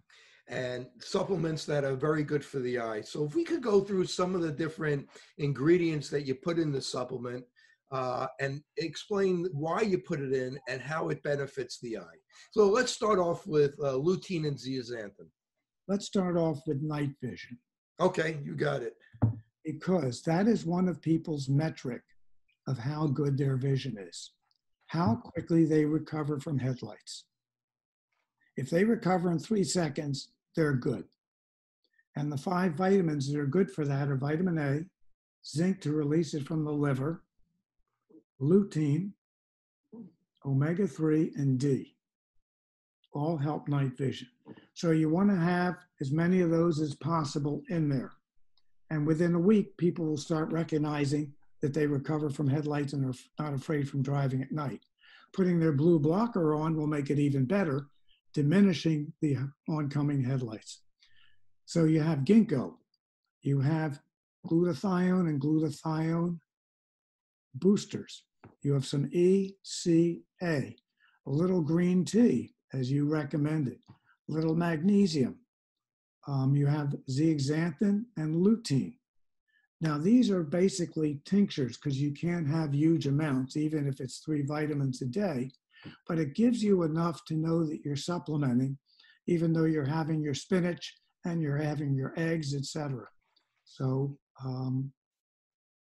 and supplements that are very good for the eye. So if we could go through some of the different ingredients that you put in the supplement and explain why you put it in and how it benefits the eye. So let's start off with lutein and zeaxanthin. Let's start off with night vision. Okay, you got it. Because that is one of people's metric of how good their vision is, how quickly they recover from headlights. If they recover in 3 seconds, they're good. And the 5 vitamins that are good for that are vitamin A, zinc to release it from the liver, lutein, omega-3, and D. All help night vision. So you want to have as many of those as possible in there. And within a week, people will start recognizing that they recover from headlights and are not afraid from driving at night. Putting their blue blocker on will make it even better, diminishing the oncoming headlights. So you have ginkgo, you have glutathione and glutathione boosters. You have some E, C, A, a little green tea, as you recommended, a little magnesium. You have zeaxanthin and lutein. Now, these are basically tinctures because you can't have huge amounts, even if it's 3 vitamins a day, but it gives you enough to know that you're supplementing, even though you're having your spinach and you're having your eggs, etc. So,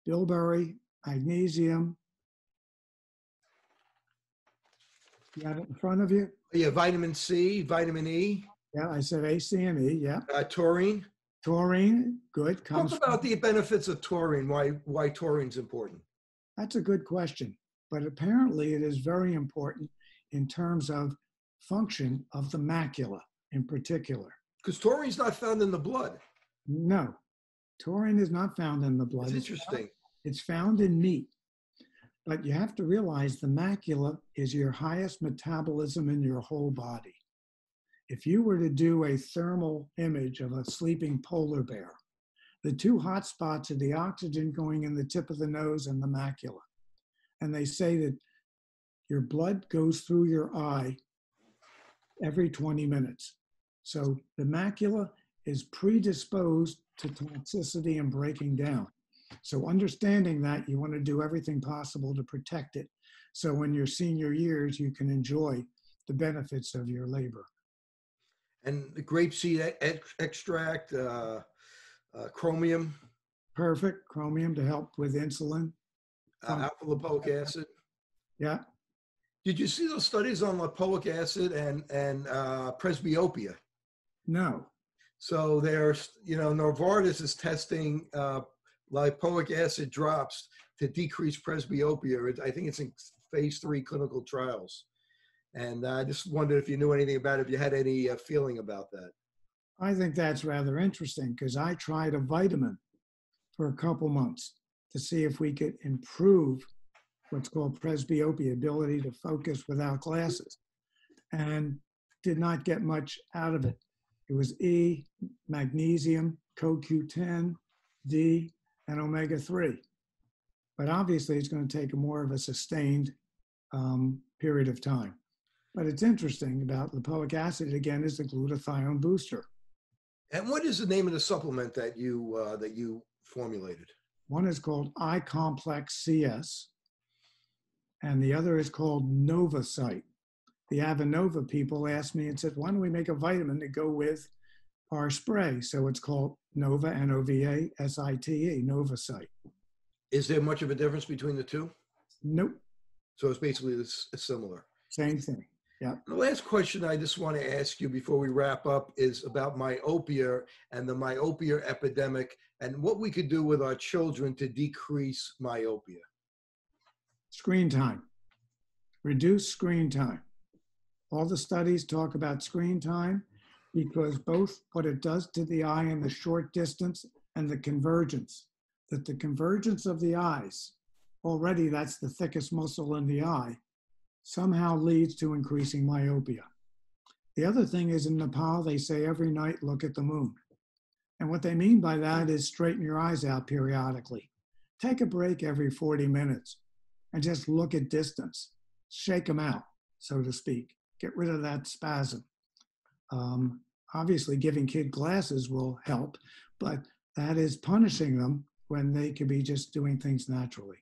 bilberry, magnesium. You have it in front of you? Yeah, vitamin C, vitamin E. Yeah, I said A, C, and E, yeah. Taurine. Taurine, good. Talk about the benefits of taurine, why taurine's important. That's a good question, but apparently it is very important in terms of function of the macula in particular. Because taurine's not found in the blood. No, taurine is not found in the blood. It's interesting. It's found in meat. But you have to realize the macula is your highest metabolism in your whole body. If you were to do a thermal image of a sleeping polar bear, the 2 hot spots are the oxygen going in the tip of the nose and the macula. And they say that your blood goes through your eye every 20 minutes. So the macula is predisposed to toxicity and breaking down. So understanding that, you want to do everything possible to protect it. So in your senior years, you can enjoy the benefits of your labor. And the grapeseed extract, chromium. Perfect. Chromium to help with insulin. Alpha-lipoic acid. Yeah. Did you see those studies on lipoic acid and presbyopia? No. So there's, Novartis is testing lipoic acid drops to decrease presbyopia. I think it's in phase 3 clinical trials. And I just wondered if you knew anything about it, if you had any feeling about that. I think that's rather interesting because I tried a vitamin for a couple months to see if we could improve what's called presbyopia, ability to focus without glasses, and did not get much out of it. It was E, magnesium, CoQ10, D, and omega-3. But obviously it's going to take more of a sustained period of time. But it's interesting about lipoic acid, again, is the glutathione booster. And what is the name of the supplement that you formulated? One is called I-Complex CS, and the other is called NovaCite. The Avanova people asked me and said, why don't we make a vitamin to go with our spray? So it's called Nova, N-O-V-A-S-I-T-E, NovaCite. Is there much of a difference between the two? Nope. So it's basically similar. Same thing. Yeah. The last question I just want to ask you before we wrap up is about myopia and the myopia epidemic and what we could do with our children to decrease myopia. Screen time. Reduce screen time. All the studies talk about screen time because both what it does to the eye in the short distance and the convergence, that the convergence of the eyes, already that's the thickest muscle in the eye, somehow leads to increasing myopia. The other thing is in Nepal, they say every night, look at the moon. And what they mean by that is straighten your eyes out periodically. Take a break every 40 minutes and just look at distance. Shake them out, so to speak. Get rid of that spasm. Obviously, giving kid glasses will help, but that is punishing them when they could be just doing things naturally.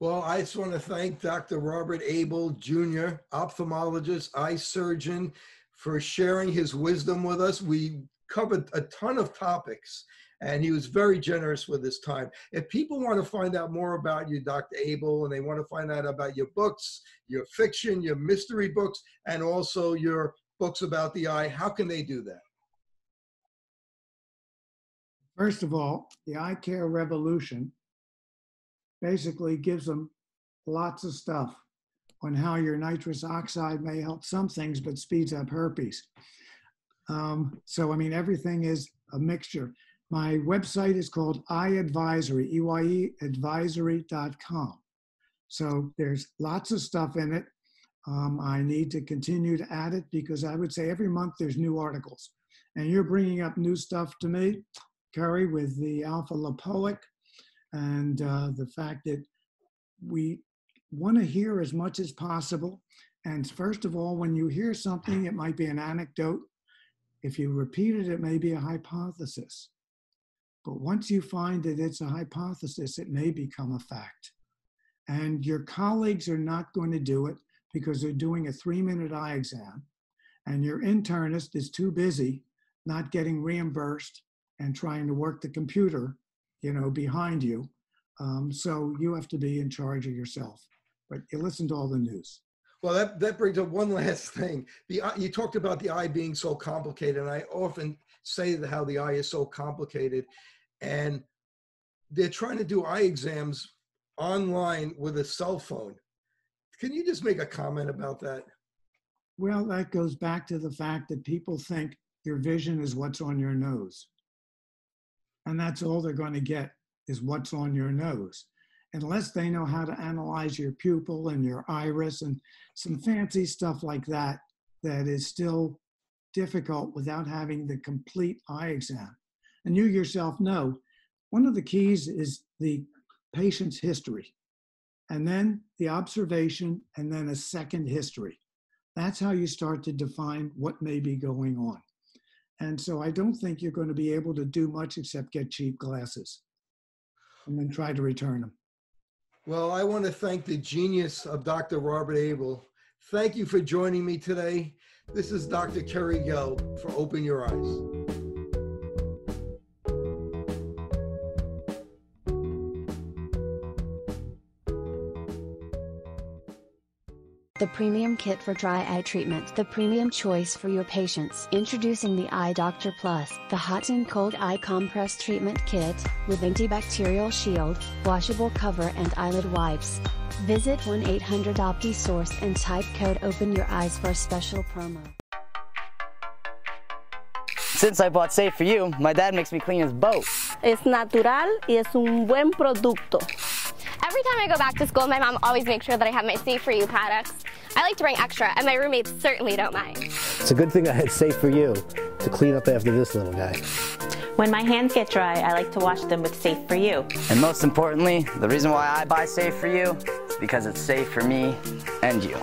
Well, I just want to thank Dr. Robert Abel, Jr., ophthalmologist, eye surgeon, for sharing his wisdom with us. We covered a ton of topics, and he was very generous with his time. If people want to find out more about you, Dr. Abel, and they want to find out about your books, your fiction, your mystery books, and also your books about the eye, how can they do that? First of all, the eye care revolution basically gives them lots of stuff. on how your nitrous oxide may help some things, but speeds up herpes. So, I mean, everything is a mixture. My website is called Eye Advisory, EYE advisory.com. So there's lots of stuff in it. I need to continue to add it because I would say every month there's new articles. And you're bringing up new stuff to me, Kerry, with the alpha-lipoic and the fact that we want to hear as much as possible. And first of all, when you hear something, it might be an anecdote. If you repeat it, it may be a hypothesis. But once you find that it's a hypothesis, it may become a fact. And your colleagues are not going to do it because they're doing a 3-minute eye exam. And your internist is too busy not getting reimbursed and trying to work the computer, you know, behind you. So you have to be in charge of yourself. But you listen to all the news. Well, that brings up one last thing. You talked about the eye being so complicated, and I often say how the eye is so complicated. And they're trying to do eye exams online with a cell phone. Can you just make a comment about that? Well, that goes back to the fact that people think your vision is what's on your nose. And that's all they're going to get is what's on your nose. Unless they know how to analyze your pupil and your iris and some fancy stuff like that, that is still difficult without having the complete eye exam. And you yourself know, one of the keys is the patient's history, and then the observation, and then a second history. That's how you start to define what may be going on. And so I don't think you're going to be able to do much except get cheap glasses and then try to return them. Well, I want to thank the genius of Dr. Robert Abel. Thank you for joining me today. This is Dr. Kerry Gelb for Open Your Eyes. The premium kit for dry eye treatment. The premium choice for your patients. Introducing the Eye Doctor Plus, the hot and cold eye compress treatment kit, with antibacterial shield, washable cover and eyelid wipes. Visit 1-800-OPTI-SOURCE and type code Open Your Eyes for a special promo. Since I bought Safe For You, my dad makes me clean his boat. Es natural y es un buen producto. Every time I go back to school, my mom always makes sure that I have my Safe For You products. I like to bring extra, and my roommates certainly don't mind. It's a good thing I had Safe For You to clean up after this little guy. When my hands get dry, I like to wash them with Safe For You. And most importantly, the reason why I buy Safe For You is because it's safe for me and you.